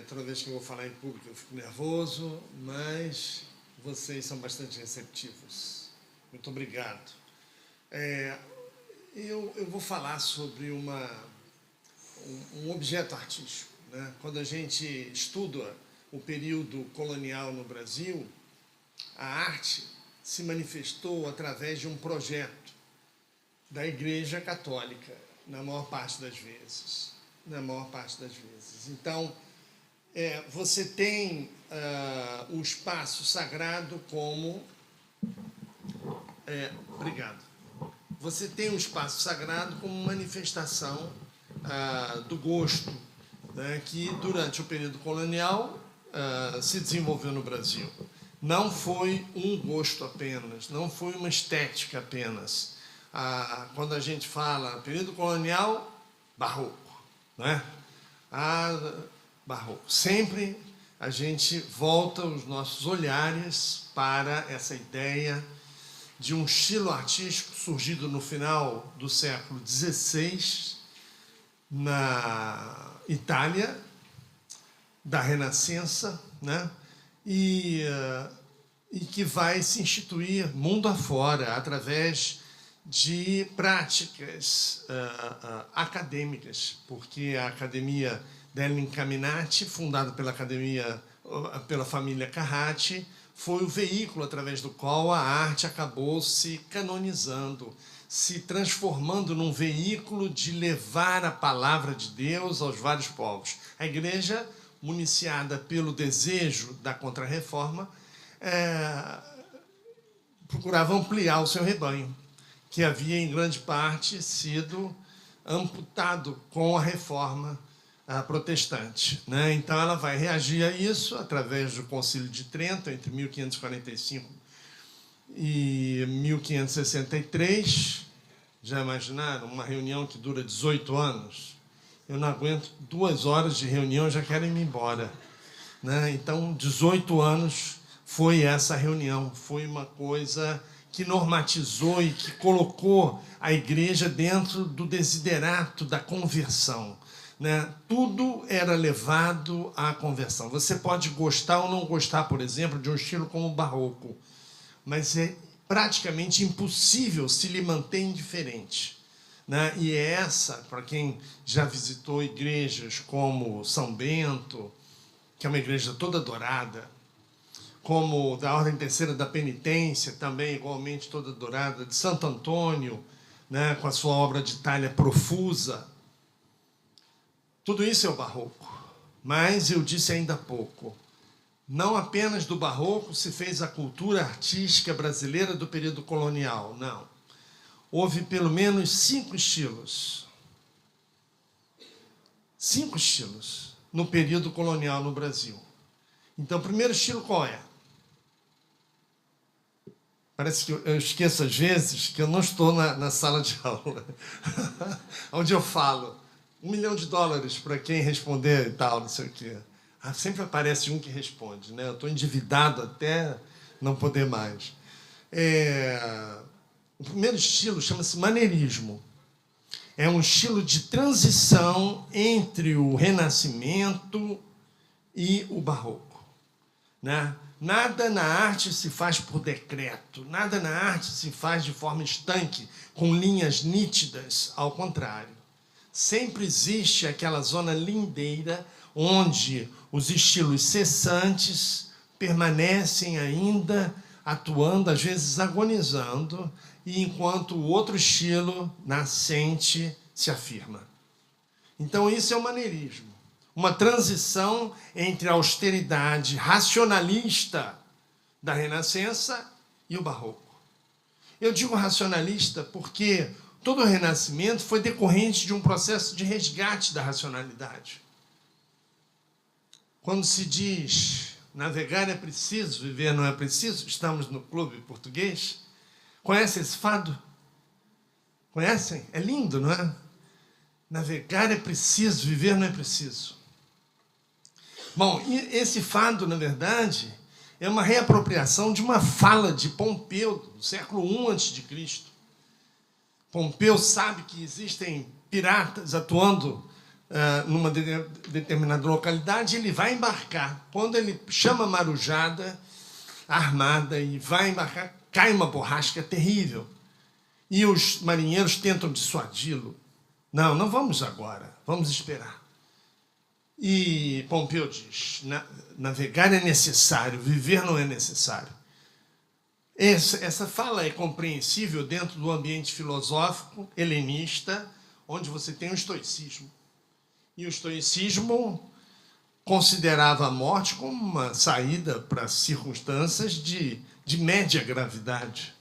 Speaker 5: Toda vez que eu vou falar em público eu fico nervoso, mas vocês são bastante receptivos. Muito obrigado. Eu vou falar sobre um objeto artístico, né? Quando a gente estuda o período colonial no Brasil, a arte se manifestou através de um projeto da Igreja Católica, na maior parte das vezes. Então, você tem o espaço sagrado como... obrigado. Você tem o espaço sagrado como manifestação do gosto, né, que, durante o período colonial, se desenvolveu no Brasil. Não foi um gosto apenas, não foi uma estética apenas. Quando a gente fala período colonial, barroco, né? Barroco. Sempre a gente volta os nossos olhares para essa ideia de um estilo artístico surgido no final do século XVI, na Itália, da Renascença, né? E que vai se instituir mundo afora, através de práticas acadêmicas, porque a Academia dell'In Camminati, fundada pela família Carrati, foi o veículo através do qual a arte acabou se canonizando, se transformando num veículo de levar a palavra de Deus aos vários povos. A Igreja, municiada pelo desejo da Contra-Reforma, procurava ampliar o seu rebanho, que havia, em grande parte, sido amputado com a Reforma protestante, né? Então, ela vai reagir a isso através do Concílio de Trento, entre 1545 e 1563. Já imaginaram? Uma reunião que dura 18 anos? Eu não aguento 2 horas de reunião, já quero ir embora, né? Então, 18 anos foi essa reunião, foi uma coisa que normatizou e que colocou a Igreja dentro do desiderato da conversão, né? Tudo era levado à conversão. Você pode gostar ou não gostar, por exemplo, de um estilo como o barroco, mas é praticamente impossível se lhe manter indiferente, né? E é essa, para quem já visitou igrejas como São Bento, que é uma igreja toda dourada, como da Ordem Terceira da Penitência, também igualmente toda dourada, de Santo Antônio, né, com a sua obra de talha profusa. Tudo isso é o barroco. Mas eu disse ainda há pouco, não apenas do barroco se fez a cultura artística brasileira do período colonial, não. Houve pelo menos 5 estilos. 5 estilos no período colonial no Brasil. Então, o primeiro estilo qual é? Parece que eu esqueço às vezes que eu não estou na sala de aula, onde eu falo $1 milhão para quem responder e tal, não sei o quê. Sempre aparece um que responde, né? Eu estou endividado até não poder mais. O primeiro estilo chama-se maneirismo. É um estilo de transição entre o Renascimento e o Barroco, né? Nada na arte se faz por decreto, nada na arte se faz de forma estanque, com linhas nítidas, ao contrário. Sempre existe aquela zona lindeira onde os estilos cessantes permanecem ainda atuando, às vezes agonizando, e enquanto o outro estilo nascente se afirma. Então, isso é o maneirismo. Uma transição entre a austeridade racionalista da Renascença e o Barroco. Eu digo racionalista porque todo o Renascimento foi decorrente de um processo de resgate da racionalidade. Quando se diz navegar é preciso, viver não é preciso, estamos no clube português, Conhece esse fado? Conhecem? É lindo, não é? Navegar é preciso, viver não é preciso. Bom, e esse fado, na verdade, é uma reapropriação de uma fala de Pompeu, do século I a.C. Pompeu sabe que existem piratas atuando numa determinada localidade, ele vai embarcar. Quando ele chama a marujada armada e vai embarcar, cai uma borrasca terrível. E os marinheiros tentam dissuadi-lo. Não, não vamos agora, vamos esperar. E Pompeu diz, navegar é necessário, viver não é necessário. Essa fala é compreensível dentro do ambiente filosófico helenista, onde você tem o estoicismo. E o estoicismo considerava a morte como uma saída para circunstâncias de média gravidade.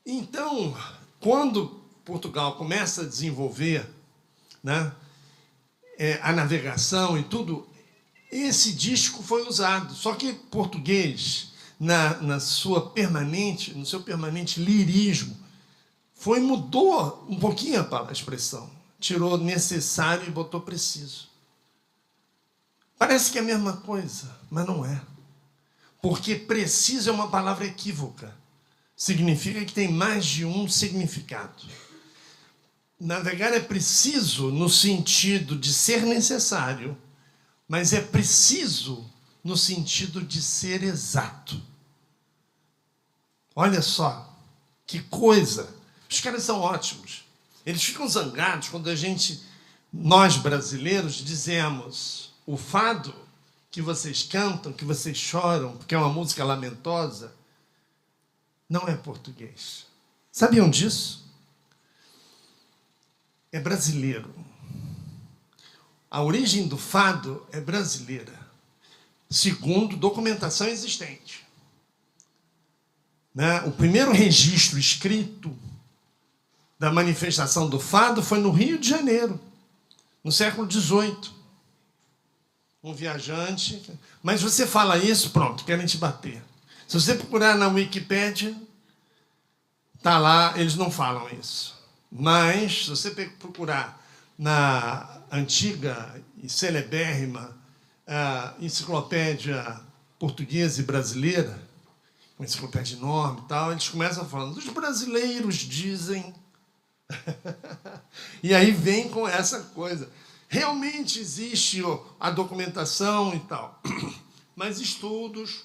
Speaker 5: Então, quando Portugal começa a desenvolver, né, a navegação e tudo, esse disco foi usado. Só que português, no seu permanente lirismo, mudou um pouquinho a expressão. Tirou necessário e botou preciso. Parece que é a mesma coisa, mas não é. Porque preciso é uma palavra equívoca. Significa que tem mais de um significado. Navegar é preciso no sentido de ser necessário, mas é preciso no sentido de ser exato. Olha só, que coisa. Os caras são ótimos. Eles ficam zangados quando nós brasileiros, dizemos o fado que vocês cantam, que vocês choram, porque é uma música lamentosa, não é português. Sabiam disso? É brasileiro. A origem do fado é brasileira, segundo documentação existente. Né? O primeiro registro escrito da manifestação do fado foi no Rio de Janeiro, no século XVIII. Um viajante... Mas você fala isso, pronto, querem te bater. Se você procurar na Wikipédia, está lá, eles não falam isso. Mas, se você procurar na antiga e celebérrima enciclopédia portuguesa e brasileira, uma enciclopédia enorme e tal, eles começam falando, os brasileiros dizem... E aí vem com essa coisa. Realmente existe a documentação e tal, mas estudos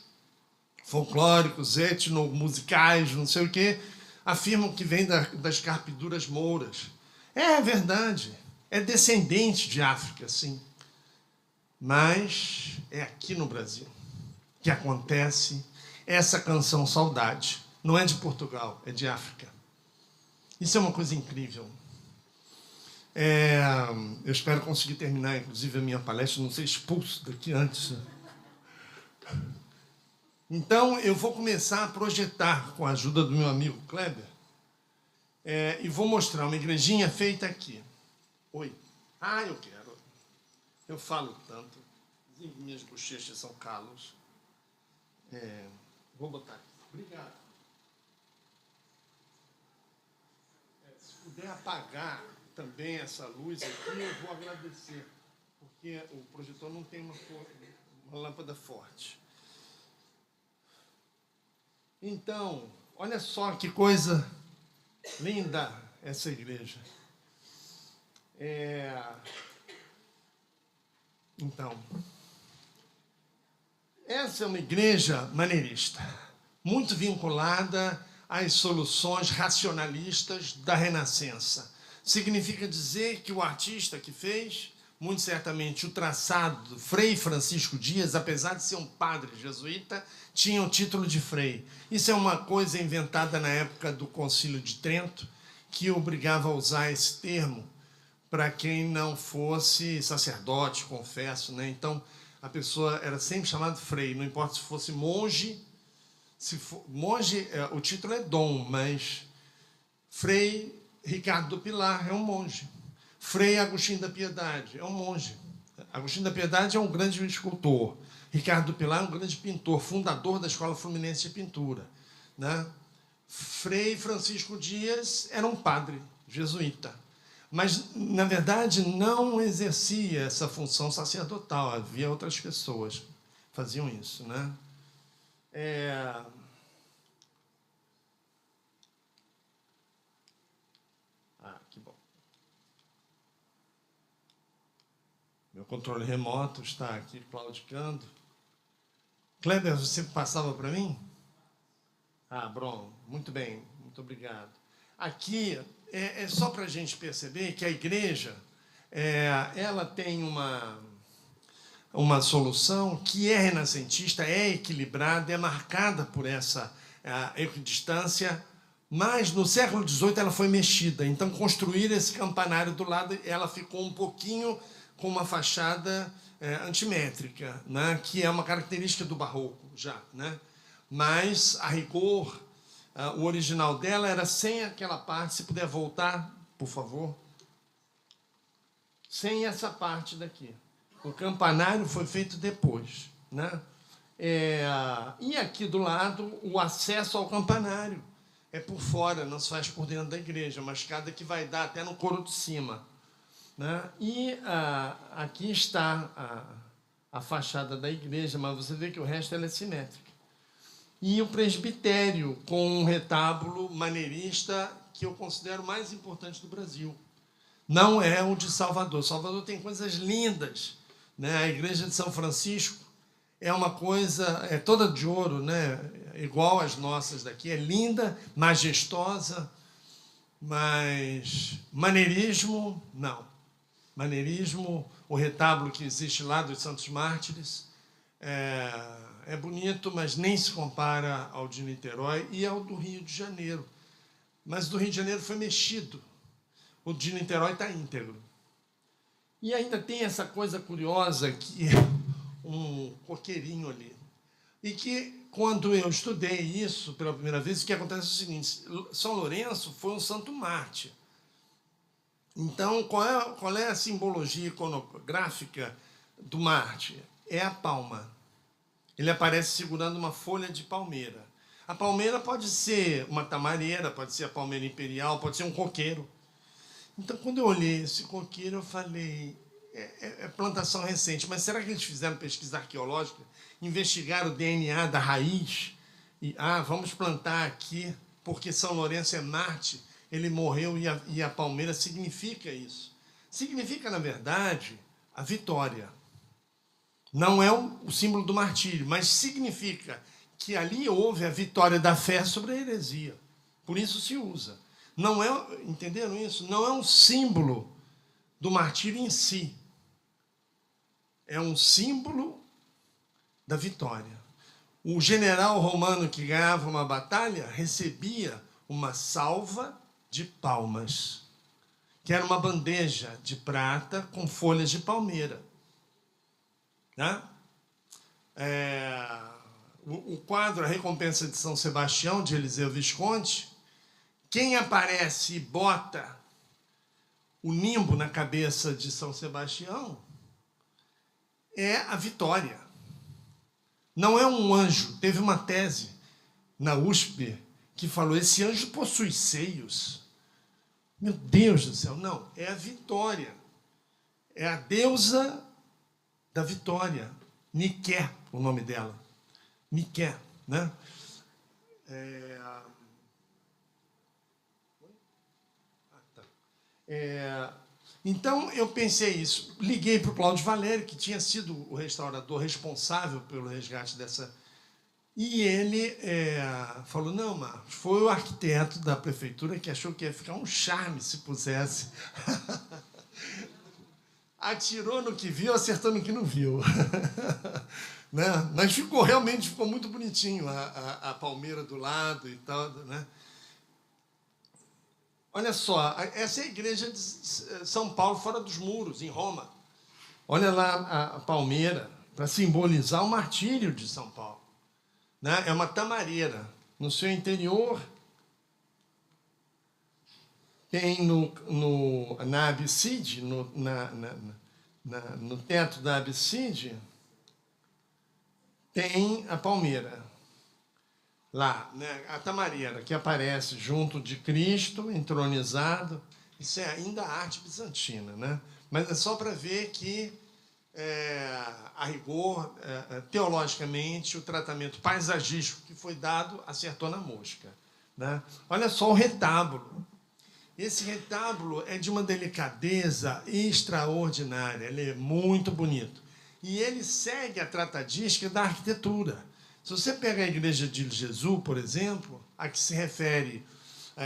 Speaker 5: folclóricos, etnomusicais, não sei o quê, afirmam que vem das carpiduras mouras. É verdade, é descendente de África, sim. Mas é aqui no Brasil que acontece essa canção Saudade. Não é de Portugal, é de África. Isso é uma coisa incrível. Eu espero conseguir terminar, inclusive, a minha palestra, não ser expulso daqui antes. Então, eu vou começar a projetar, com a ajuda do meu amigo Kleber, e vou mostrar uma igrejinha feita aqui. Oi. Eu quero. Eu falo tanto. Minhas bochechas são calos. Vou botar aqui. Obrigado. Se puder apagar também essa luz aqui, eu vou agradecer, porque o projetor não tem uma lâmpada forte. Então, olha só que coisa linda essa igreja. Então, essa é uma igreja maneirista, muito vinculada às soluções racionalistas da Renascença. Significa dizer que o artista que fez, muito certamente o traçado do Frei Francisco Dias, apesar de ser um padre jesuíta, tinha o título de frei. Isso é uma coisa inventada na época do Concílio de Trento, que obrigava a usar esse termo para quem não fosse sacerdote, confesso, né? Então, a pessoa era sempre chamada frei, não importa se fosse monge. Monge, o título é dom, mas Frei Ricardo do Pilar é um monge. Frei Agostinho da Piedade é um monge. Agostinho da Piedade é um grande escultor. Ricardo do Pilar é um grande pintor, fundador da Escola Fluminense de Pintura. né? Frei Francisco Dias era um padre jesuíta, mas, na verdade, não exercia essa função sacerdotal. Havia outras pessoas que faziam isso, né? Que bom. Meu controle remoto está aqui claudicando. Kleber, você passava para mim? Bom, muito bem, muito obrigado. Aqui é só para a gente perceber que a igreja ela tem uma solução que é renascentista, é equilibrada, é marcada por essa equidistância, mas no século XVIII ela foi mexida. Então, construir esse campanário do lado, ela ficou um pouquinho com uma fachada antimétrica, né, que é uma característica do barroco já, né? Mas, a rigor, o original dela era sem aquela parte. Se puder voltar, por favor. Sem essa parte daqui. O campanário foi feito depois, né? E aqui do lado, o acesso ao campanário é por fora, não se faz por dentro da igreja, uma escada que vai dar até no coro de cima, né? E aqui está a fachada da igreja, mas você vê que o resto ela é simétrica. E o presbitério, com um retábulo maneirista, que eu considero o mais importante do Brasil. Não é o de Salvador. Salvador tem coisas lindas, né? A igreja de São Francisco é uma coisa, é toda de ouro, né? Igual às nossas daqui, é linda, majestosa, mas maneirismo, não. Maneirismo, o retábulo que existe lá dos Santos Mártires, é bonito, mas nem se compara ao de Niterói e ao do Rio de Janeiro. Mas do Rio de Janeiro foi mexido. O de Niterói está íntegro. E ainda tem essa coisa curiosa, que é um coqueirinho ali. E que, quando eu estudei isso pela primeira vez, o que acontece é o seguinte: São Lourenço foi um santo mártir. Então, qual é a simbologia iconográfica do mártir? É a palma. Ele aparece segurando uma folha de palmeira. A palmeira pode ser uma tamareira, pode ser a palmeira imperial, pode ser um coqueiro. Então, quando eu olhei esse coqueiro, eu falei, é plantação recente, mas será que eles fizeram pesquisa arqueológica, investigaram o DNA da raiz? E, vamos plantar aqui, porque São Lourenço é Marte, ele morreu e a palmeira significa isso. Significa, na verdade, a vitória. Não é o símbolo do martírio, mas significa que ali houve a vitória da fé sobre a heresia. Por isso se usa. Não é, entenderam isso? Não é um símbolo do martírio em si. É um símbolo da vitória. O general romano que ganhava uma batalha recebia uma salva de palmas, que era uma bandeja de prata com folhas de palmeira. Né? O quadro A Recompensa de São Sebastião, de Eliseu Visconti, quem aparece e bota o nimbo na cabeça de São Sebastião é a vitória. Não é um anjo. Teve uma tese na USP que falou: esse anjo possui seios. Meu Deus do céu, não. É a vitória. É a deusa da vitória. Niké, o nome dela. Niké, né? Então, eu pensei isso. Liguei para o Cláudio Valério, que tinha sido o restaurador responsável pelo resgate dessa. E ele falou: não, Marcos, foi o arquiteto da prefeitura que achou que ia ficar um charme se pusesse. Atirou no que viu, acertou no que não viu. Né? Mas realmente ficou muito bonitinho a palmeira do lado e tal, né? Olha só, essa é a igreja de São Paulo, fora dos muros, em Roma. Olha lá a palmeira, para simbolizar o martírio de São Paulo. Né? É uma tamareira. No seu interior, tem na abside, no teto da abside, tem a palmeira. lá, né? A tamareira que aparece junto de Cristo, entronizado, isso é ainda arte bizantina, né? Mas é só para ver que, a rigor, teologicamente, o tratamento paisagístico que foi dado acertou na mosca, né? Olha só o retábulo. Esse retábulo é de uma delicadeza extraordinária, ele é muito bonito. E ele segue a tratadística da arquitetura. Se você pega a igreja de Jesus, por exemplo, a que se refere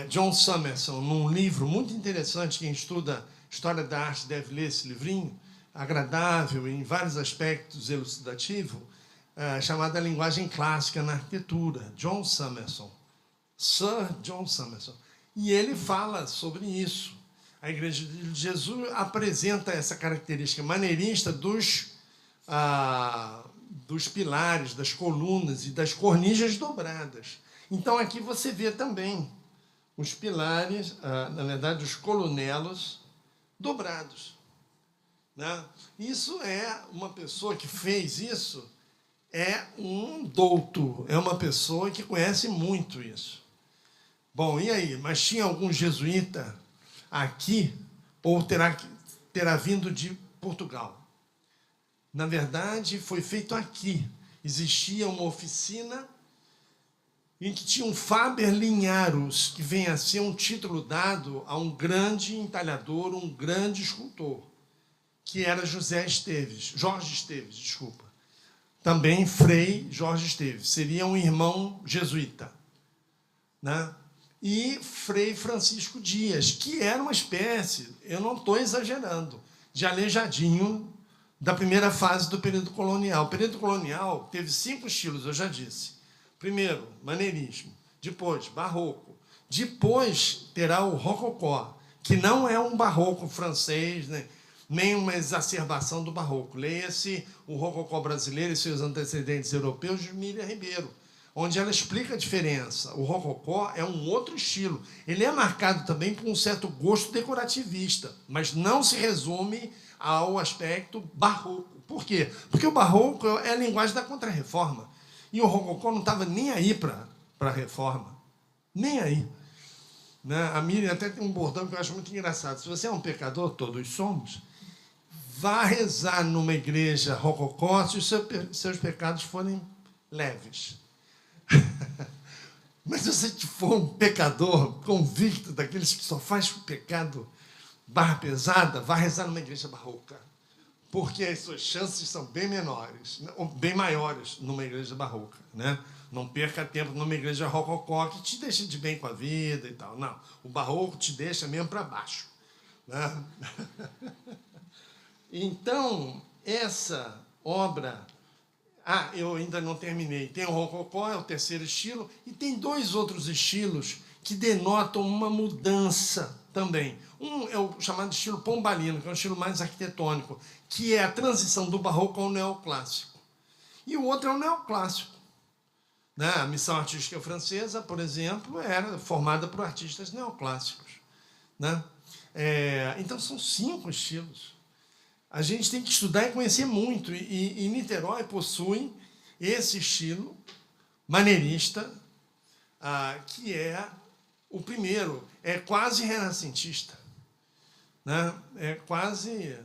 Speaker 5: John Summerson, num livro muito interessante, quem estuda História da Arte deve ler esse livrinho, agradável em vários aspectos elucidativo, chamado A Linguagem Clássica na Arquitetura, John Summerson. Sir John Summerson. E ele fala sobre isso. A Igreja de Jesus apresenta essa característica maneirista dos pilares, das colunas e das cornichas dobradas. Então, aqui você vê também os pilares, na verdade, os colunelos dobrados, né? Isso é uma pessoa que fez isso, é um douto, é uma pessoa que conhece muito isso. Bom, e aí? Mas tinha algum jesuíta aqui ou terá vindo de Portugal? Na verdade, foi feito aqui. Existia uma oficina em que tinha um Faber Linharos, que vem a ser um título dado a um grande entalhador, um grande escultor, que era Jorge Esteves, desculpa. Também Frei Jorge Esteves, seria um irmão jesuíta, né? E Frei Francisco Dias, que era uma espécie, eu não estou exagerando, de aleijadinho da primeira fase do período colonial. O período colonial teve 5 estilos, eu já disse. Primeiro, maneirismo. Depois, barroco. Depois terá o rococó, que não é um barroco francês, né? Nem uma exacerbação do barroco. Leia-se o rococó brasileiro e seus antecedentes europeus de Miriam Ribeiro, onde ela explica a diferença. O rococó é um outro estilo. Ele é marcado também por um certo gosto decorativista, mas não se resume ao aspecto barroco. Por quê? Porque o barroco é a linguagem da Contra-Reforma. E o rococó não estava nem aí para a reforma. Nem aí. Né? A Miriam até tem um bordão que eu acho muito engraçado. Se você é um pecador, todos somos, vá rezar numa igreja rococó se os seus pecados forem leves. Mas se você for um pecador convicto, daqueles que só faz pecado barra pesada, vá rezar numa igreja barroca, porque as suas chances são bem menores, ou bem maiores numa igreja barroca, né? Não perca tempo numa igreja rococó que te deixa de bem com a vida e tal. Não, o barroco te deixa mesmo para baixo, né? Então, essa obra... eu ainda não terminei. Tem o rococó, é o terceiro estilo, e tem 2 outros estilos que denotam uma mudança também. Um é o chamado estilo pombalino, que é um estilo mais arquitetônico, que é a transição do barroco ao neoclássico. E o outro é o neoclássico, né? A missão artística francesa, por exemplo, era formada por artistas neoclássicos, né? Então, são 5 estilos. A gente tem que estudar e conhecer muito. E Niterói possui esse estilo maneirista, que é o primeiro, é quase renascentista, né? É quase...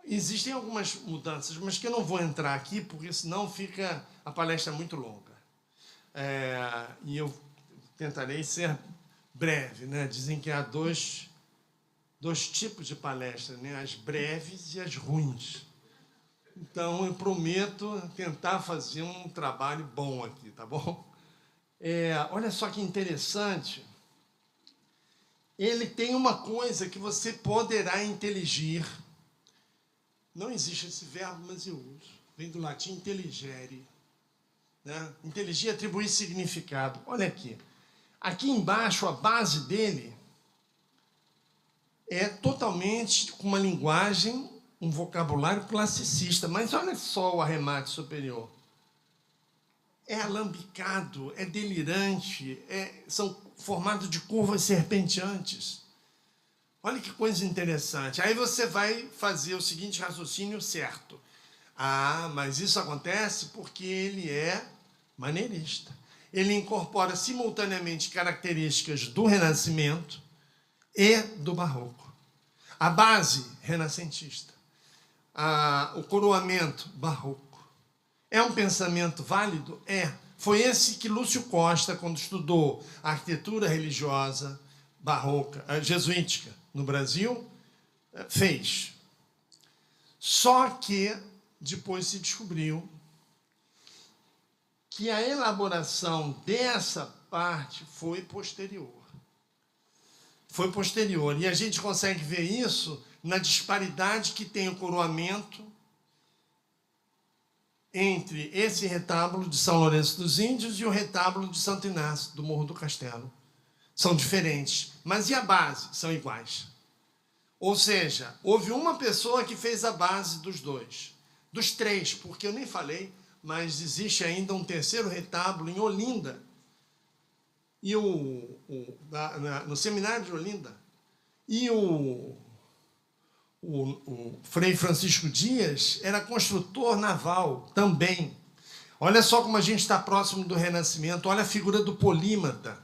Speaker 5: Existem algumas mudanças, mas que eu não vou entrar aqui, porque senão fica a palestra muito longa. E eu tentarei ser breve, né? Dizem que há dois tipos de palestras, né? As breves e as ruins. Então, eu prometo tentar fazer um trabalho bom aqui, tá bom? Olha só que interessante. Ele tem uma coisa que você poderá inteligir. Não existe esse verbo, mas eu uso. Vem do latim intelligere, né? Inteligir, atribuir significado. Olha aqui. Aqui embaixo, a base dele é totalmente com uma linguagem, um vocabulário classicista. Mas olha só o arremate superior. É alambicado, é delirante, são formados de curvas serpenteantes. Olha que coisa interessante. Aí você vai fazer o seguinte raciocínio certo. Mas isso acontece porque ele é maneirista. ele incorpora simultaneamente características do Renascimento e do Barroco. A base renascentista, o coroamento barroco. É um pensamento válido? É. Foi esse que Lúcio Costa, quando estudou a arquitetura religiosa barroca, jesuítica no Brasil, fez. Só que depois se descobriu que a elaboração dessa parte foi posterior. Foi posterior. E a gente consegue ver isso na disparidade que tem o coroamento entre esse retábulo de São Lourenço dos Índios e o retábulo de Santo Inácio, do Morro do Castelo. São diferentes, mas e a base? São iguais. Ou seja, houve uma pessoa que fez a base dos dois. Dos três, porque eu nem falei, mas existe ainda um terceiro retábulo em Olinda. E no seminário de Olinda. E o Frei Francisco Dias era construtor naval também. Olha só como a gente está próximo do Renascimento. Olha a figura do polímata.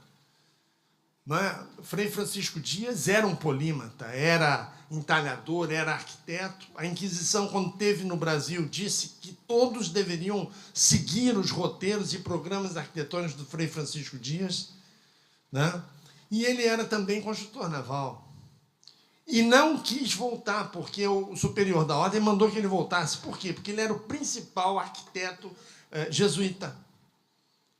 Speaker 5: Não é? Frei Francisco Dias era um polímata, era entalhador, era arquiteto. A Inquisição, quando teve no Brasil, disse que todos deveriam seguir os roteiros e programas arquitetônicos do Frei Francisco Dias. Né? E ele era também construtor naval. E não quis voltar, porque o superior da ordem mandou que ele voltasse. Por quê? Porque ele era o principal arquiteto jesuíta.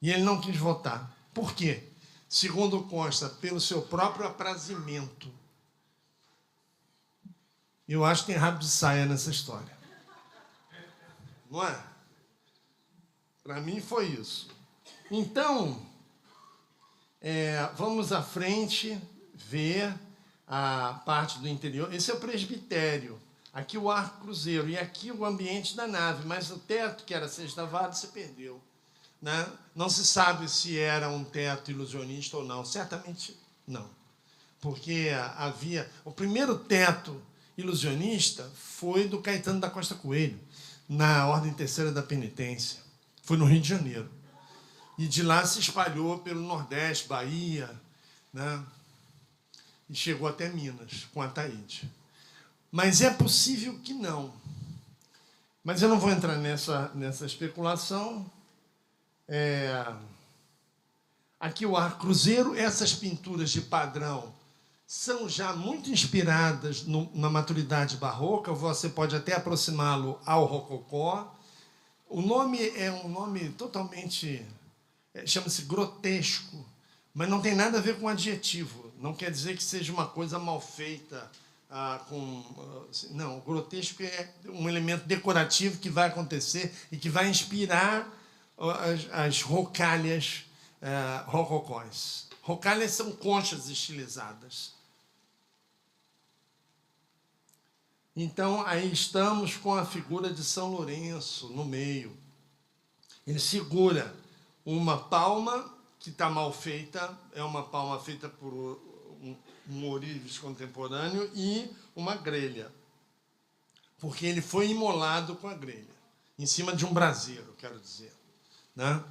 Speaker 5: E ele não quis voltar. Por quê? Segundo consta, pelo seu próprio aprazimento. Eu acho que tem rabo de saia nessa história. Não é? Para mim foi isso. Então, vamos à frente ver a parte do interior. Esse é o presbitério. Aqui o arco cruzeiro. E aqui o ambiente da nave. Mas o teto, que era sextavado, se perdeu. Né? Não se sabe se era um teto ilusionista ou não. Certamente não. Porque havia... O primeiro teto ilusionista foi do Caetano da Costa Coelho, na Ordem Terceira da Penitência. Foi no Rio de Janeiro. E de lá se espalhou pelo Nordeste, Bahia, né? E chegou até Minas, com Ataíde. Mas é possível que não. Mas eu não vou entrar nessa especulação. Aqui o arco cruzeiro, essas pinturas de padrão são já muito inspiradas na maturidade barroca. Você pode até aproximá-lo ao rococó. O nome é um nome totalmente... chama-se grotesco, mas não tem nada a ver com adjetivo. Não quer dizer que seja uma coisa mal feita. Não, o grotesco é um elemento decorativo que vai acontecer e que vai inspirar as rocalhas rococós. Rocalhas são conchas estilizadas. Então, aí estamos com a figura de São Lourenço no meio. Ele segura uma palma que está mal feita, é uma palma feita por um ourives contemporâneo e uma grelha, porque ele foi imolado com a grelha, em cima de um braseiro, quero dizer. Né?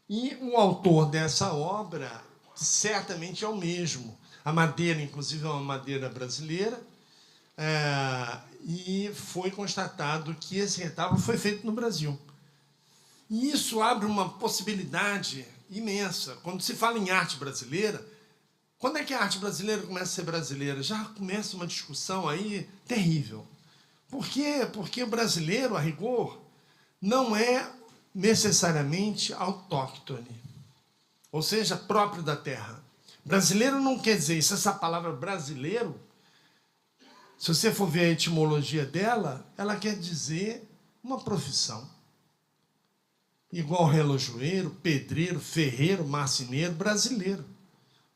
Speaker 5: E o autor dessa obra certamente é o mesmo. A madeira, inclusive, é uma madeira brasileira, e foi constatado que esse retábulo foi feito no Brasil. E isso abre uma possibilidade imensa. Quando se fala em arte brasileira, quando é que a arte brasileira começa a ser brasileira? Já começa uma discussão aí terrível. Por quê? Porque o brasileiro, a rigor, não é necessariamente autóctone, ou seja, próprio da terra. Brasileiro não quer dizer isso. Essa palavra brasileiro, se você for ver a etimologia dela, ela quer dizer uma profissão. Igual relojoeiro, pedreiro, ferreiro, marceneiro, brasileiro.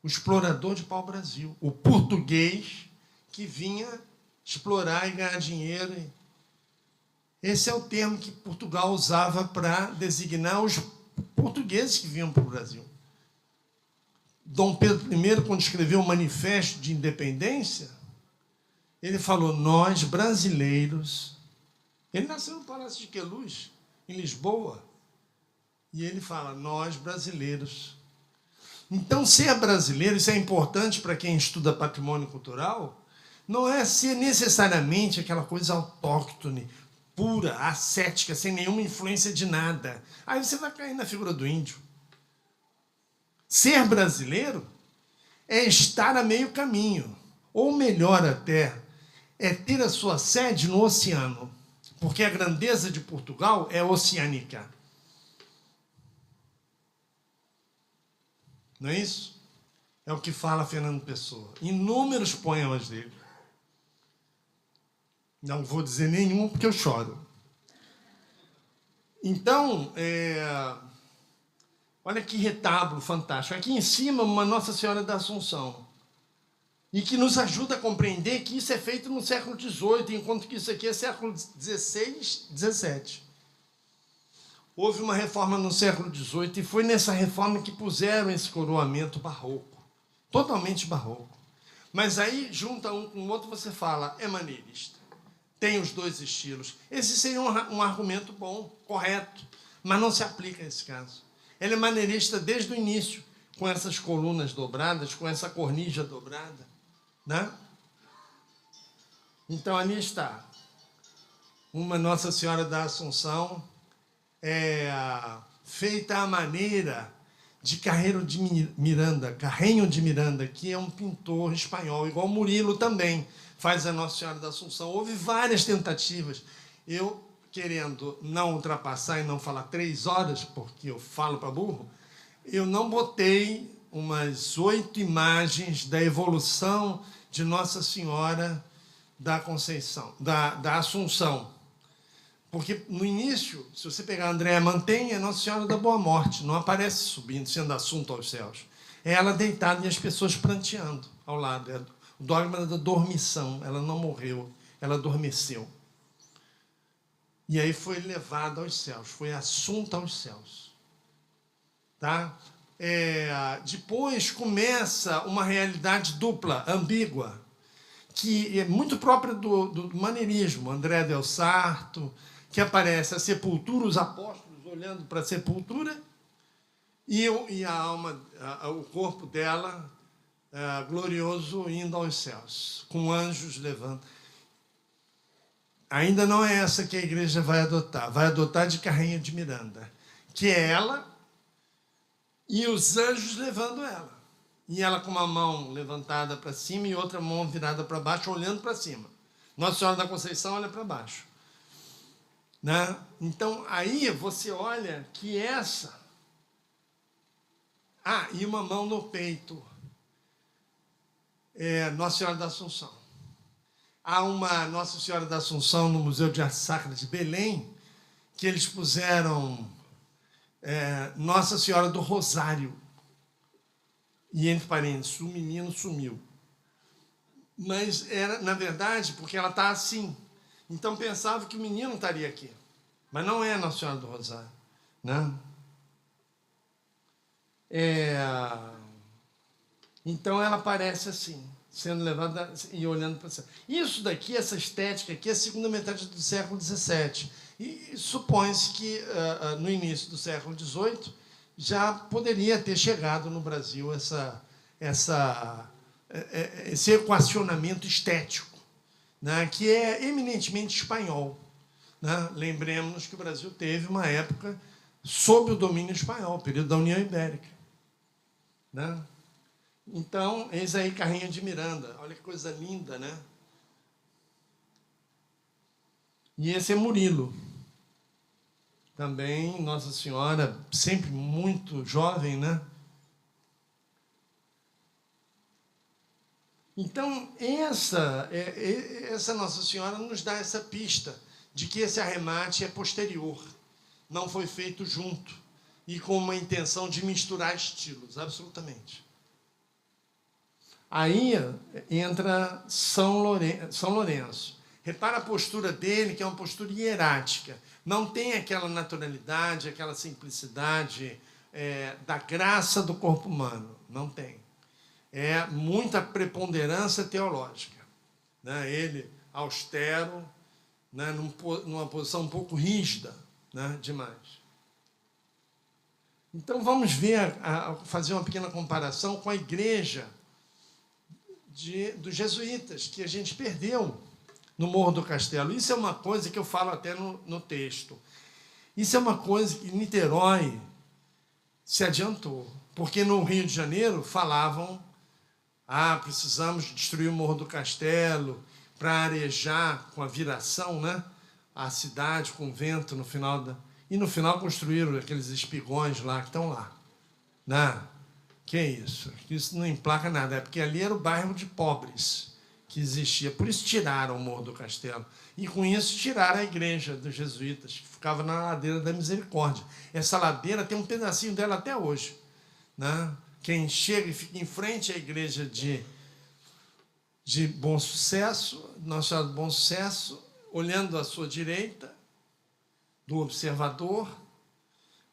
Speaker 5: O explorador de pau-brasil. O português que vinha explorar e ganhar dinheiro. Esse é o termo que Portugal usava para designar os portugueses que vinham para o Brasil. Dom Pedro I, quando escreveu o Manifesto de Independência, ele falou, nós, brasileiros... Ele nasceu no Palácio de Queluz, em Lisboa. E ele fala, nós brasileiros. Então, ser brasileiro, isso é importante para quem estuda patrimônio cultural, não é ser necessariamente aquela coisa autóctone, pura, ascética, sem nenhuma influência de nada. Aí você vai cair na figura do índio. Ser brasileiro é estar a meio caminho, ou melhor até, é ter a sua sede no oceano, porque a grandeza de Portugal é oceânica. Não é isso? É o que fala Fernando Pessoa. Inúmeros poemas dele. Não vou dizer nenhum porque eu choro. Então, olha que retábulo fantástico. Aqui em cima, uma Nossa Senhora da Assunção. E que nos ajuda a compreender que isso é feito no século XVIII, enquanto que isso aqui é século XVI, XVII. Houve uma reforma no século XVIII e foi nessa reforma que puseram esse coroamento barroco. Totalmente barroco. Mas aí, junta um com o outro, você fala, é maneirista. Tem os dois estilos. Esse seria um argumento bom, correto, mas não se aplica a esse caso. Ele é maneirista desde o início, com essas colunas dobradas, com essa cornija dobrada. Né? Então, ali está. Uma Nossa Senhora da Assunção, feita à maneira de Carreño de Miranda, que é um pintor espanhol, igual Murilo também faz a Nossa Senhora da Assunção. Houve várias tentativas. Eu, querendo não ultrapassar e não falar 3 horas, porque eu falo para burro, eu não botei umas 8 imagens da evolução de Nossa Senhora da Conceição, da Assunção. Porque, no início, se você pegar a Andréa Mantegna, é Nossa Senhora da Boa Morte, não aparece subindo, sendo assunto aos céus. É ela deitada e as pessoas pranteando ao lado. É o dogma da dormição. Ela não morreu, ela adormeceu. E aí foi levada aos céus, foi assunta aos céus. Tá? Depois começa uma realidade dupla, ambígua, que é muito própria do maneirismo. André del Sarto, que aparece a sepultura, os apóstolos olhando para a sepultura, e a alma, o corpo dela, glorioso, indo aos céus, com anjos levando. Ainda não é essa que a igreja vai adotar de Carreño de Miranda, que é ela e os anjos levando ela. E ela com uma mão levantada para cima e outra mão virada para baixo, olhando para cima. Nossa Senhora da Conceição olha para baixo. Né? Então, aí você olha que essa... e uma mão no peito. Nossa Senhora da Assunção. Há uma Nossa Senhora da Assunção no Museu de Arte Sacra de Belém, que eles puseram Nossa Senhora do Rosário. E, entre parênteses, o menino sumiu. Mas era, na verdade, porque ela está assim. Então, pensava que o menino estaria aqui. Mas não é a Nossa Senhora do Rosário. Né? Então, ela aparece assim, sendo levada e olhando para cima. Isso daqui, essa estética aqui, é a segunda metade do século XVII. E supõe-se que, no início do século XVIII, já poderia ter chegado no Brasil esse equacionamento estético, né, que é eminentemente espanhol. Né? Lembremos que o Brasil teve uma época sob o domínio espanhol, período da União Ibérica. Né? Então, eis aí Carreño de Miranda. Olha que coisa linda, né? E esse é Murilo. Também, Nossa Senhora, sempre muito jovem, né? Então, essa Nossa Senhora nos dá essa pista de que esse arremate é posterior, não foi feito junto e com uma intenção de misturar estilos, absolutamente. Aí entra São Lourenço. Repara a postura dele, que é uma postura hierática. Não tem aquela naturalidade, aquela simplicidade da graça do corpo humano. Não tem. É muita preponderância teológica. Né? Ele, austero, né? Numa posição um pouco rígida, né? Demais. Então, vamos ver, fazer uma pequena comparação com a igreja dos jesuítas, que a gente perdeu no Morro do Castelo. Isso é uma coisa que eu falo até no texto. Isso é uma coisa que Niterói se adiantou, porque no Rio de Janeiro falavam: precisamos destruir o Morro do Castelo para arejar com a viração, né, a cidade com o vento no final E no final construíram aqueles espigões lá que estão lá. Né? Que é isso? Isso não emplaca nada, é porque ali era o bairro de pobres que existia. Por isso tiraram o Morro do Castelo. E com isso tiraram a igreja dos jesuítas, que ficava na ladeira da Misericórdia. Essa ladeira tem um pedacinho dela até hoje. Né? Quem chega e fica em frente à igreja de Bom Sucesso, Nossa Senhora do Bom Sucesso, olhando à sua direita, do observador,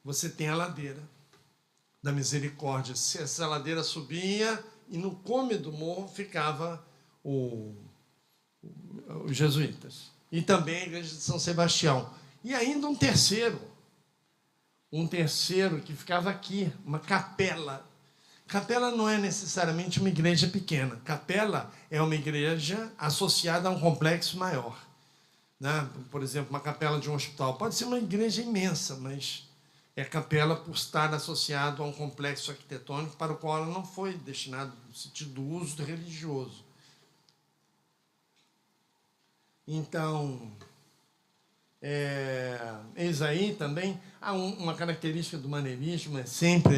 Speaker 5: você tem a ladeira da Misericórdia. Essa ladeira subia e no cume do morro ficava os jesuítas. E também a igreja de São Sebastião. E ainda um terceiro que ficava aqui, uma capela. Capela não é necessariamente uma igreja pequena. Capela é uma igreja associada a um complexo maior. Né? Por exemplo, uma capela de um hospital. Pode ser uma igreja imensa, mas é capela por estar associado a um complexo arquitetônico para o qual ela não foi destinada no sentido do uso religioso. Então, eis aí também, uma característica do maneirismo é sempre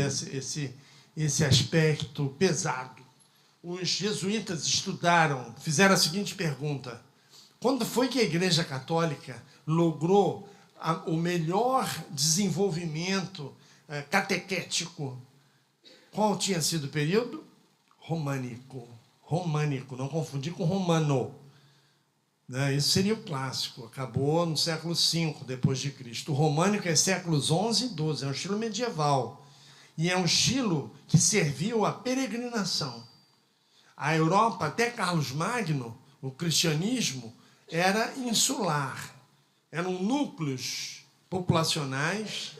Speaker 5: esse aspecto pesado. Os jesuítas fizeram a seguinte pergunta: quando foi que a Igreja Católica logrou o melhor desenvolvimento catequético? Qual tinha sido o período? Românico. Românico, não confundir com romano. Isso seria o clássico. Acabou no século V depois de Cristo. O românico é séculos XI e XII, é um estilo medieval. E é um estilo que serviu à peregrinação. A Europa, até Carlos Magno, o cristianismo, era insular. Eram núcleos populacionais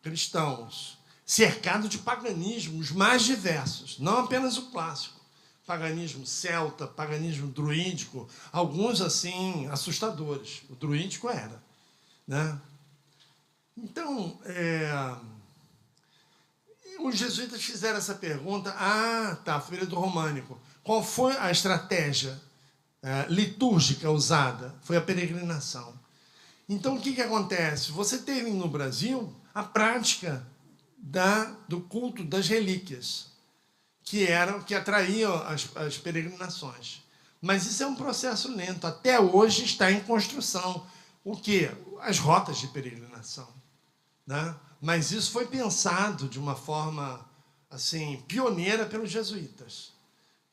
Speaker 5: cristãos, cercados de paganismos mais diversos, não apenas o clássico. Paganismo celta, paganismo druídico, alguns, assim, assustadores. O druídico era. Né? Então, os jesuítas fizeram essa pergunta. Período românico. Qual foi a estratégia litúrgica usada? Foi a peregrinação. Então, o que acontece? Você teve no Brasil a prática do culto das relíquias, que atraíam as peregrinações. Mas isso é um processo lento. Até hoje está em construção. O quê? As rotas de peregrinação. Né? Mas isso foi pensado de uma forma assim, pioneira pelos jesuítas.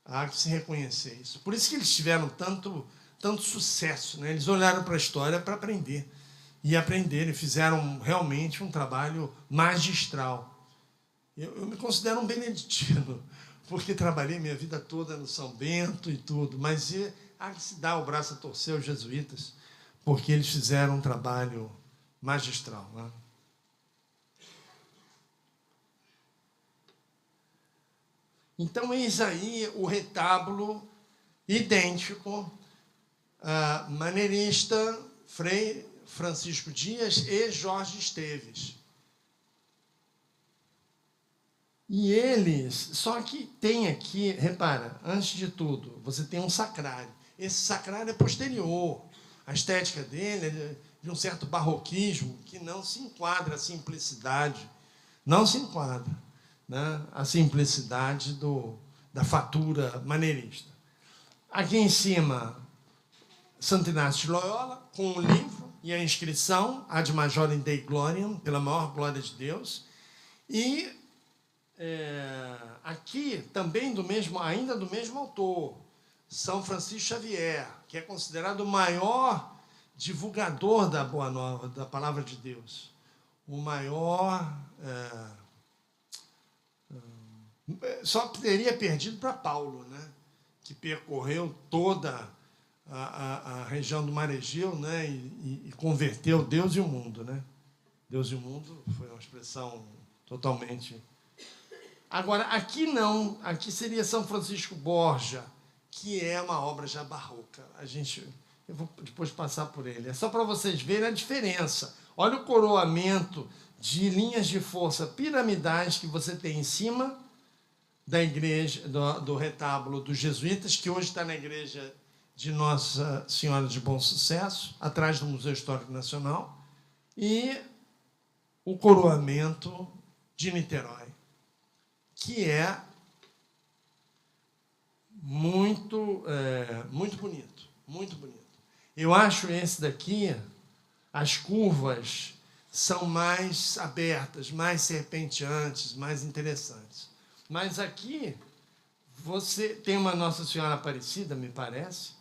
Speaker 5: Há que se reconhecer isso. Por isso que eles tiveram tanto sucesso. Né? Eles olharam para a história para aprender. E aprenderam, e fizeram realmente um trabalho magistral. Eu me considero um beneditino, porque trabalhei minha vida toda no São Bento e tudo, mas há que se dar o braço a torcer aos jesuítas, porque eles fizeram um trabalho magistral. Né? Então, eis aí o retábulo idêntico, maneirista, Frei Francisco Dias e Jorge Esteves. E eles, só que tem aqui, repara, antes de tudo, você tem um sacrário. Esse sacrário é posterior. A estética dele é de um certo barroquismo que não se enquadra à simplicidade, não se enquadra, né, a simplicidade da fatura maneirista. Aqui em cima, Santo Inácio de Loyola, com o livro e a inscrição, Ad Majorem Dei Gloriam, pela maior glória de Deus. E aqui também ainda do mesmo autor, São Francisco Xavier, que é considerado o maior divulgador da Boa Nova, da Palavra de Deus, o maior, só teria perdido para Paulo, né, que percorreu toda a região do Mar Egeu, né, e converteu Deus e o mundo, né, Deus e o mundo foi uma expressão totalmente... Agora, aqui não, aqui seria São Francisco Borja, que é uma obra já barroca. Eu vou depois passar por ele. É só para vocês verem a diferença. Olha o coroamento de linhas de força piramidais que você tem em cima da igreja, do retábulo dos jesuítas, que hoje está na igreja de Nossa Senhora de Bom Sucesso, atrás do Museu Histórico Nacional, e o coroamento de Niterói, que é muito bonito, muito bonito. Eu acho esse daqui, as curvas são mais abertas, mais serpenteantes, mais interessantes. Mas aqui você tem uma Nossa Senhora Aparecida, me parece.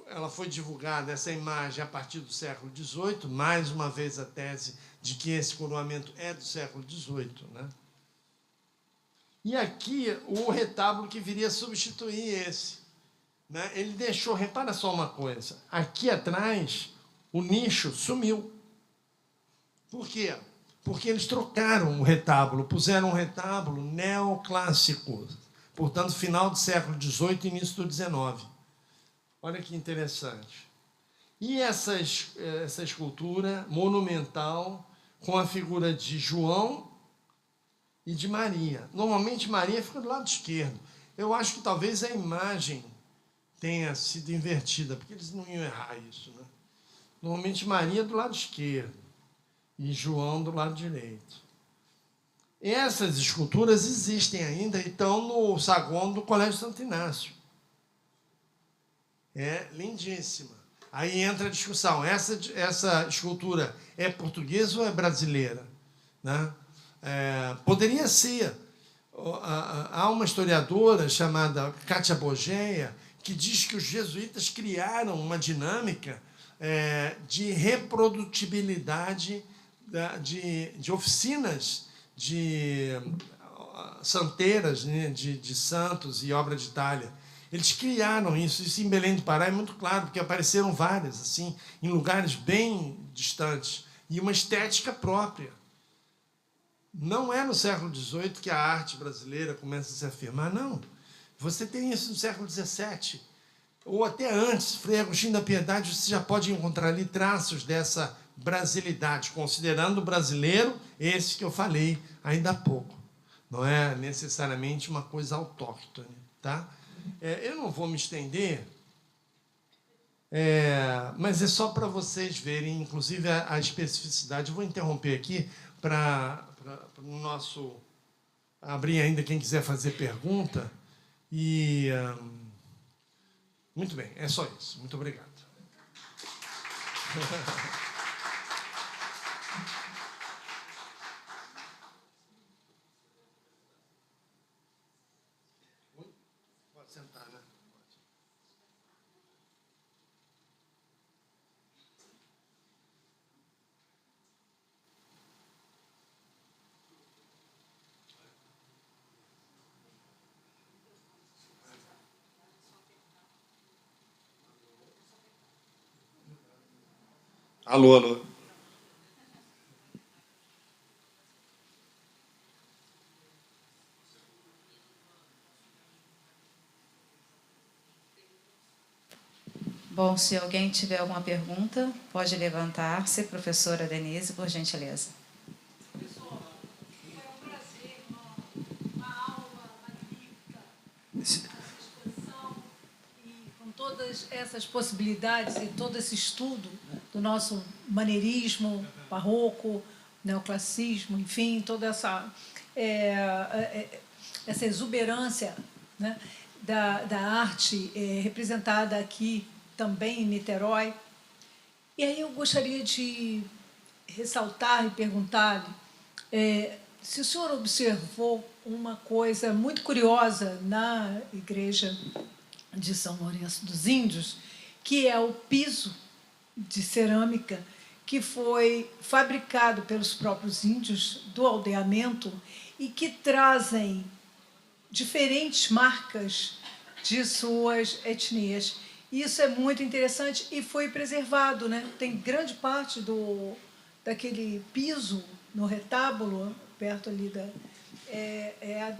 Speaker 5: Ela foi divulgada, essa imagem, a partir do século XVIII, mais uma vez a tese de que esse coroamento é do século XVIII, né? E aqui o retábulo que viria a substituir esse, né? Ele deixou, repara só uma coisa, aqui atrás o nicho sumiu. Por quê? Porque eles trocaram o retábulo, puseram um retábulo neoclássico, portanto, final do século XVIII e início do XIX. Olha que interessante. E essa escultura monumental com a figura de João e de Maria. Normalmente, Maria fica do lado esquerdo. Eu acho que talvez a imagem tenha sido invertida, porque eles não iam errar isso, né? Normalmente, Maria do lado esquerdo e João do lado direito. Essas esculturas existem ainda e estão no saguão do Colégio Santo Inácio. É lindíssima. Aí entra a discussão, essa escultura é portuguesa ou é brasileira? Né? Poderia ser. Há uma historiadora chamada Cátia Bogeia que diz que os jesuítas criaram uma dinâmica de reprodutibilidade de oficinas de santeiras, né, de santos e obra de talha. Eles criaram isso em Belém do Pará é muito claro, porque apareceram várias, assim, em lugares bem distantes, e uma estética própria. Não é no século XVIII que a arte brasileira começa a se afirmar, não. Você tem isso no século XVII, ou até antes, Frei Agostinho da Piedade, você já pode encontrar ali traços dessa brasilidade, considerando o brasileiro esse que eu falei ainda há pouco. Não é necessariamente uma coisa autóctone, tá? Eu não vou me estender, mas é só para vocês verem, inclusive, a especificidade. Eu vou interromper aqui para o nosso... abrir ainda quem quiser fazer pergunta. E... muito bem, é só isso. Muito obrigado. Pode sentar, né?
Speaker 6: Alô, alô.
Speaker 3: Bom, se alguém tiver alguma pergunta, pode levantar-se. Professora Denise, por gentileza.
Speaker 7: Professora, foi um prazer, uma aula magnífica, essa exposição e com todas essas possibilidades e todo esse estudo do nosso maneirismo barroco, neoclassicismo, enfim, toda essa exuberância, né, da arte representada aqui também em Niterói. E aí eu gostaria de ressaltar e perguntar-lhe se o senhor observou uma coisa muito curiosa na igreja de São Lourenço dos Índios, que é o piso de cerâmica que foi fabricado pelos próprios índios do aldeamento e que trazem diferentes marcas de suas etnias. Isso é muito interessante e foi preservado, né? Tem grande parte daquele piso no retábulo, perto ali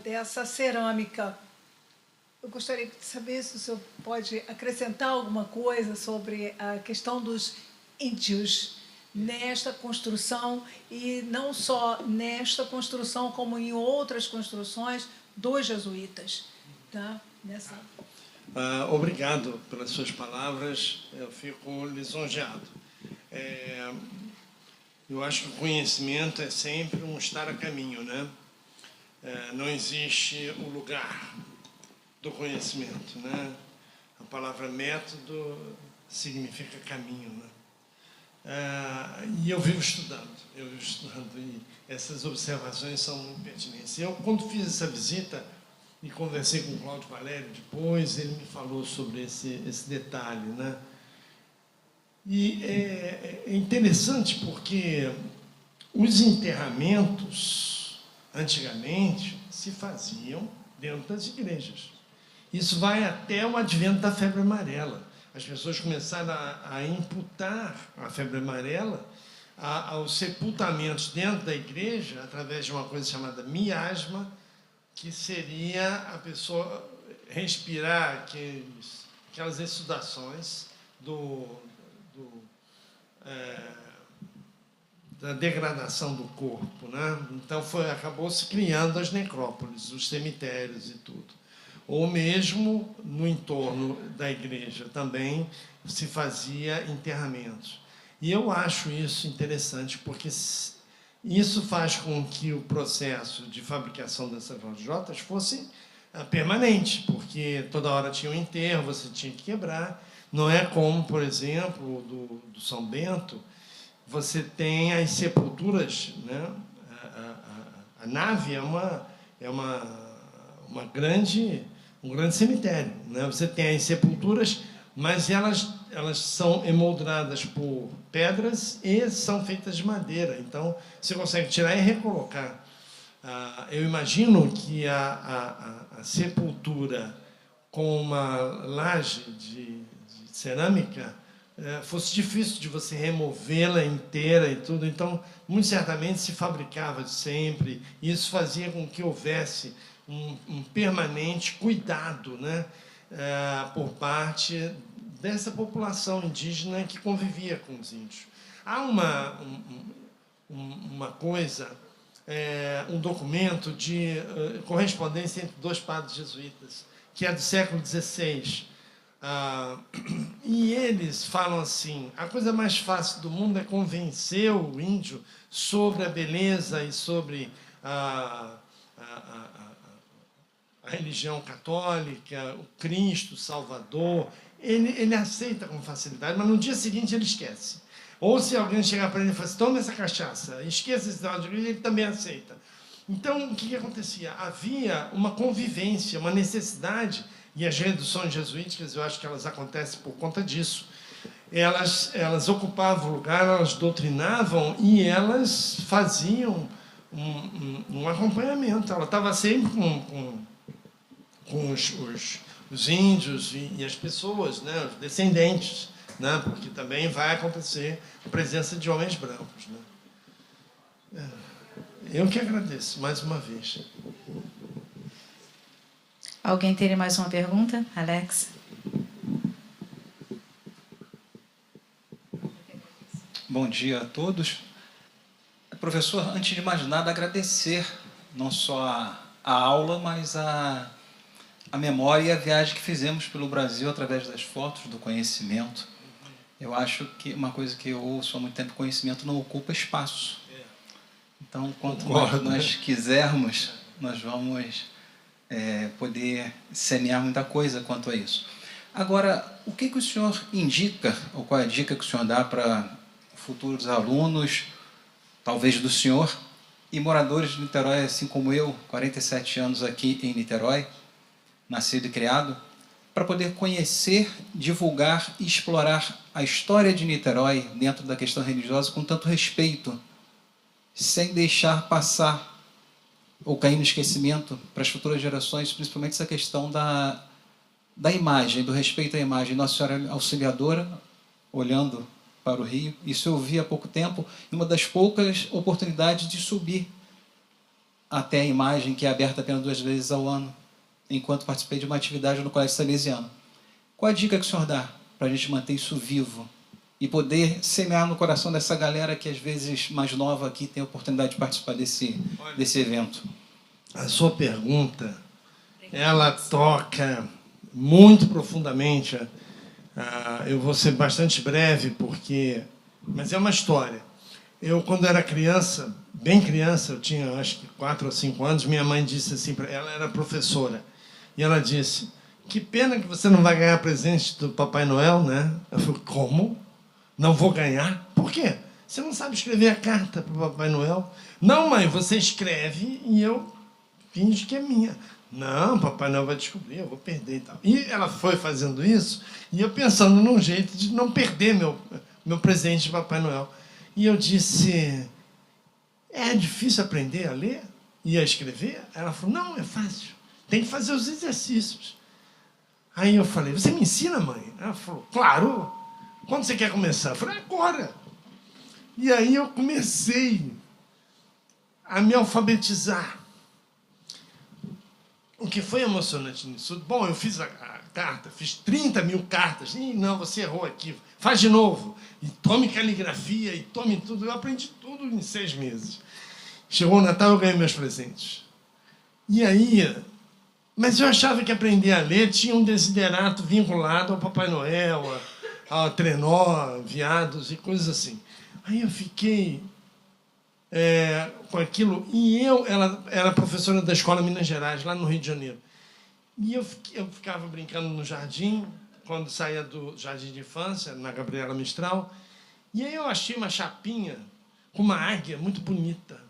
Speaker 7: dessa cerâmica. Eu gostaria de saber se o senhor pode acrescentar alguma coisa sobre a questão dos índios nesta construção, e não só nesta construção, como em outras construções dos jesuítas. Tá?
Speaker 5: Obrigado pelas suas palavras, eu fico lisonjeado. Eu acho que o conhecimento é sempre um estar a caminho, né? Não existe o lugar do conhecimento, né? A palavra método significa caminho, né? E eu vivo estudando, e essas observações são muito pertinentes. Eu, quando fiz essa visita e conversei com o Cláudio Valério depois, ele me falou sobre esse detalhe, né? E é interessante porque os enterramentos, antigamente, se faziam dentro das igrejas. Isso vai até o advento da febre amarela. As pessoas começaram a imputar a febre amarela aos sepultamentos dentro da igreja, através de uma coisa chamada miasma, que seria a pessoa respirar aquelas exsudações da degradação do corpo, né? Então acabou-se criando as necrópolis, os cemitérios e tudo. Ou mesmo no entorno da igreja também se fazia enterramentos. E eu acho isso interessante, porque isso faz com que o processo de fabricação dessas lojotas fosse permanente, porque toda hora tinha um enterro, você tinha que quebrar. Não é como, por exemplo, do São Bento, você tem as sepulturas, né? A nave é um grande cemitério, né? Você tem as sepulturas, mas elas são emoldradas por pedras e são feitas de madeira. Então, você consegue tirar e recolocar. Eu imagino que a sepultura com uma laje de cerâmica fosse difícil de você removê-la inteira e tudo. Então, muito certamente se fabricava sempre. E isso fazia com que houvesse um permanente cuidado, né, por parte dessa população indígena que convivia com os índios. Há uma coisa, um documento de correspondência entre dois padres jesuítas, que é do século XVI. E eles falam assim: a coisa mais fácil do mundo é convencer o índio sobre a beleza e sobre a religião católica, o Cristo Salvador. Ele aceita com facilidade, mas no dia seguinte ele esquece. Ou se alguém chegar para ele e falar assim: toma essa cachaça, esqueça esse tal de igreja, ele também aceita. Então, o que acontecia? Havia uma convivência, uma necessidade, e as reduções jesuíticas, eu acho que elas acontecem por conta disso. Elas ocupavam o lugar, elas doutrinavam e elas faziam um acompanhamento. Ela estava sempre com os índios e as pessoas, né, os descendentes, né, porque também vai acontecer a presença de homens brancos, né. Eu que agradeço, mais uma vez.
Speaker 3: Alguém teria mais uma pergunta? Alex?
Speaker 6: Bom dia a todos. Professor, antes de mais nada, agradecer não só a aula, mas a memória e a viagem que fizemos pelo Brasil através das fotos, do conhecimento. Eu acho que uma coisa que eu ouço há muito tempo: conhecimento não ocupa espaço. Então, quanto mais nós quisermos, nós vamos poder semear muita coisa quanto a isso. Agora, o que o senhor indica, ou qual é a dica que o senhor dá para futuros alunos, talvez do senhor, e moradores de Niterói, assim como eu, 47 anos aqui em Niterói, nascido e criado, para poder conhecer, divulgar e explorar a história de Niterói dentro da questão religiosa com tanto respeito, sem deixar passar ou cair no esquecimento para as futuras gerações, principalmente essa questão da da imagem, do respeito à imagem. Nossa Senhora Auxiliadora, olhando para o Rio, isso eu vi há pouco tempo, uma das poucas oportunidades de subir até a imagem, que é aberta apenas 2 vezes ao ano, enquanto participei de uma atividade no Colégio Salesiano. Qual a dica que o senhor dá para a gente manter isso vivo e poder semear no coração dessa galera que, às vezes, mais nova aqui, tem a oportunidade de participar desse evento?
Speaker 5: A sua pergunta, ela toca muito profundamente. Eu vou ser bastante breve, mas é uma história. Eu, quando era criança, bem criança, eu tinha acho que 4 ou 5 anos, minha mãe disse assim, ela era professora, e ela disse: que pena que você não vai ganhar presente do Papai Noel, né? Eu falei: como? Não vou ganhar? Por quê? Você não sabe escrever a carta para o Papai Noel? Não, mãe, você escreve e eu finge que é minha. Não, Papai Noel vai descobrir, eu vou perder e tal. E ela foi fazendo isso, e eu pensando num jeito de não perder meu presente de Papai Noel. E eu disse: é difícil aprender a ler e a escrever? Ela falou: não, é fácil. Tem que fazer os exercícios. Aí eu falei: você me ensina, mãe? Ela falou: claro. Quando você quer começar? Eu falei: agora. E aí eu comecei a me alfabetizar. O que foi emocionante nisso? Bom, eu fiz a carta, fiz 30 mil cartas. Ih, não, você errou aqui. Faz de novo. E tome caligrafia, e tome tudo. Eu aprendi tudo em 6 meses. Chegou o Natal, eu ganhei meus presentes. E aí... Mas eu achava que aprender a ler tinha um desiderato vinculado ao Papai Noel, a trenó, viados e coisas assim. Aí eu fiquei com aquilo. E ela era professora da Escola Minas Gerais, lá no Rio de Janeiro. E eu ficava brincando no jardim, quando saía do jardim de infância, na Gabriela Mistral. E aí eu achei uma chapinha com uma águia muito bonita.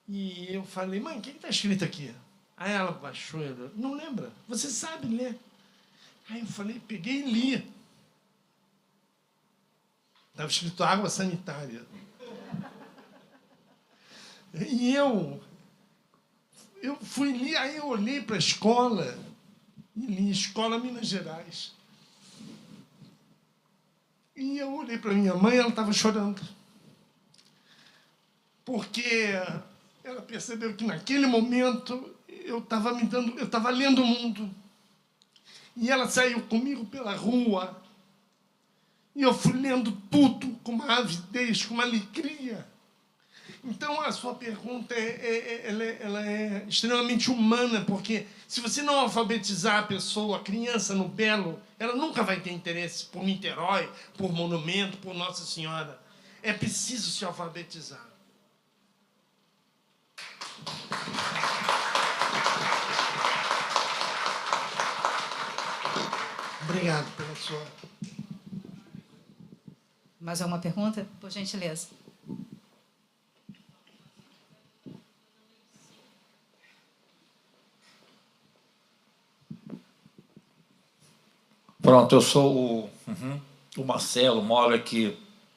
Speaker 5: E eu falei: mãe, o que está escrito aqui? Aí ela baixou, ela: não lembra? Você sabe ler? Aí eu falei, peguei e li. Estava escrito água sanitária. E eu fui li, aí eu olhei para a escola e li Escola Minas Gerais. E eu olhei para minha mãe, ela estava chorando. Porque ela percebeu que naquele momento eu estava lendo o mundo. E ela saiu comigo pela rua. E eu fui lendo tudo com uma avidez, com uma alegria. Então, a sua pergunta ela é extremamente humana, porque se você não alfabetizar a pessoa, a criança, no belo, ela nunca vai ter interesse por Niterói, por monumento, por Nossa Senhora. É preciso se alfabetizar. Obrigado pela sua...
Speaker 3: Mais alguma pergunta? Por gentileza.
Speaker 8: Pronto, eu sou o Marcelo, moro aqui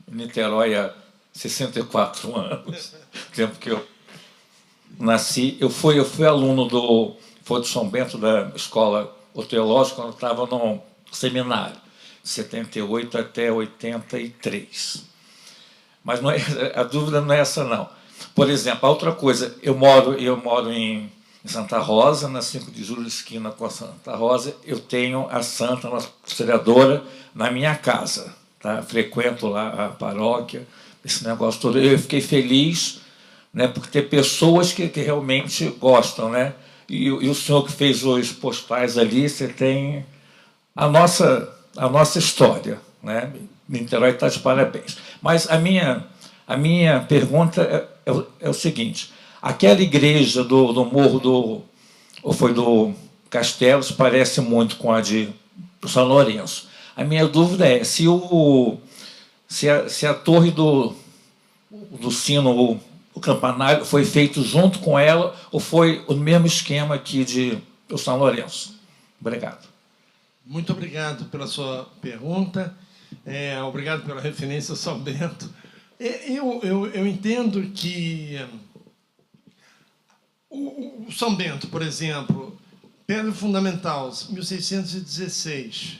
Speaker 8: em Niterói há 64 anos, tempo que eu nasci. Eu fui aluno do Foro de São Bento, da escola teológica, quando eu estava no seminário, de 78 até 83. Mas não é, a dúvida não é essa, não. Por exemplo, a outra coisa, eu moro em Santa Rosa, na 5 de julho, esquina com a Santa Rosa. Eu tenho a Santa Nossa Auxiliadora na minha casa. Tá? Frequento lá a paróquia, esse negócio todo. Eu fiquei feliz, né, por ter pessoas que realmente gostam. Né? E o senhor que fez os postais ali, você tem a nossa história. Né? Niterói está de parabéns. Mas a minha pergunta é o seguinte: aquela igreja do Morro do Castelos parece muito com a de São Lourenço. A minha dúvida é se a torre do sino, o campanário, foi feito junto com ela ou foi o mesmo esquema aqui de São Lourenço. Obrigado.
Speaker 5: Muito obrigado pela sua pergunta. Obrigado pela referência ao São Bento. Eu entendo que o São Bento, por exemplo, Pedra fundamental, 1616.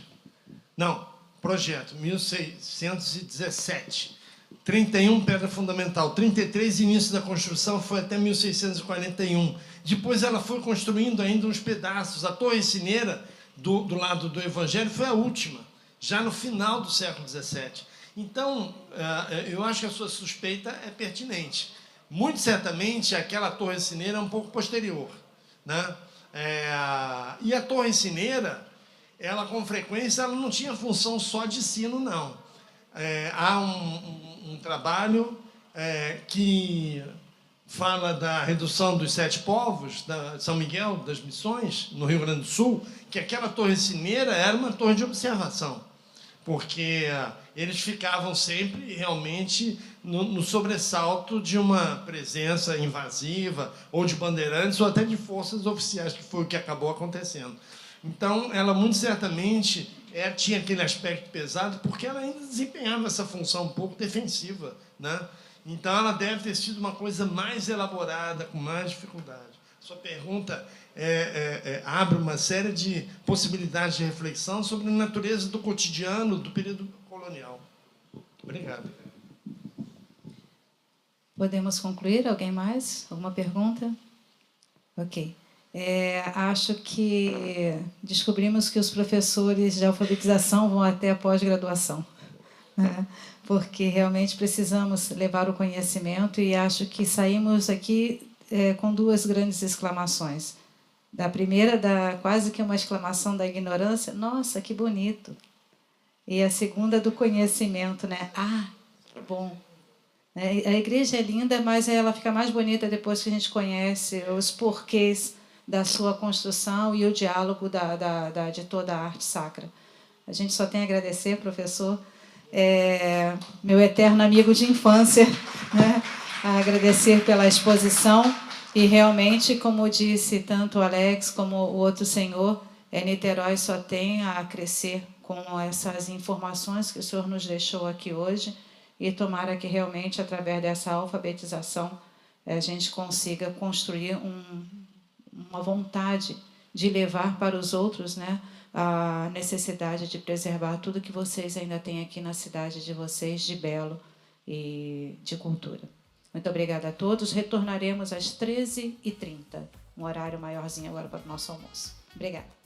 Speaker 5: Não, projeto, 1617. 31, pedra fundamental. 33, início da construção, foi até 1641. Depois ela foi construindo ainda uns pedaços. A Torre Sineira, do lado do Evangelho, foi a última, já no final do século XVII. Então, eu acho que a sua suspeita é pertinente. Muito certamente, aquela Torre Sineira é um pouco posterior, né? E a Torre Sineira, ela com frequência, ela não tinha função só de sino, não. Há um trabalho que fala da redução dos 7 povos, da São Miguel, das Missões, no Rio Grande do Sul, que aquela Torre Sineira era uma torre de observação, porque eles ficavam sempre realmente no sobressalto de uma presença invasiva, ou de bandeirantes, ou até de forças oficiais, que foi o que acabou acontecendo. Então, ela muito certamente tinha aquele aspecto pesado, porque ela ainda desempenhava essa função um pouco defensiva, né? Então, ela deve ter sido uma coisa mais elaborada, com mais dificuldade. Sua pergunta abre uma série de possibilidades de reflexão sobre a natureza do cotidiano do período colonial. Obrigado.
Speaker 3: Podemos concluir? Alguém mais? Alguma pergunta? Ok. Acho que descobrimos que os professores de alfabetização vão até a pós-graduação, né? Porque realmente precisamos levar o conhecimento, e acho que saímos aqui com 2 grandes exclamações. Da primeira, quase que uma exclamação da ignorância, nossa, que bonito. E a segunda, do conhecimento, né? Ah, que bom. A igreja é linda, mas ela fica mais bonita depois que a gente conhece os porquês da sua construção e o diálogo de toda a arte sacra. A gente só tem a agradecer, professor, meu eterno amigo de infância, né? A agradecer pela exposição, e realmente, como disse tanto o Alex como o outro senhor, Niterói só tem a crescer com essas informações que o senhor nos deixou aqui hoje, e tomara que realmente, através dessa alfabetização, a gente consiga construir uma vontade de levar para os outros, né, a necessidade de preservar tudo que vocês ainda têm aqui na cidade de vocês, de belo e de cultura. Muito obrigada a todos. Retornaremos às 13h30, um horário maiorzinho agora para o nosso almoço. Obrigada.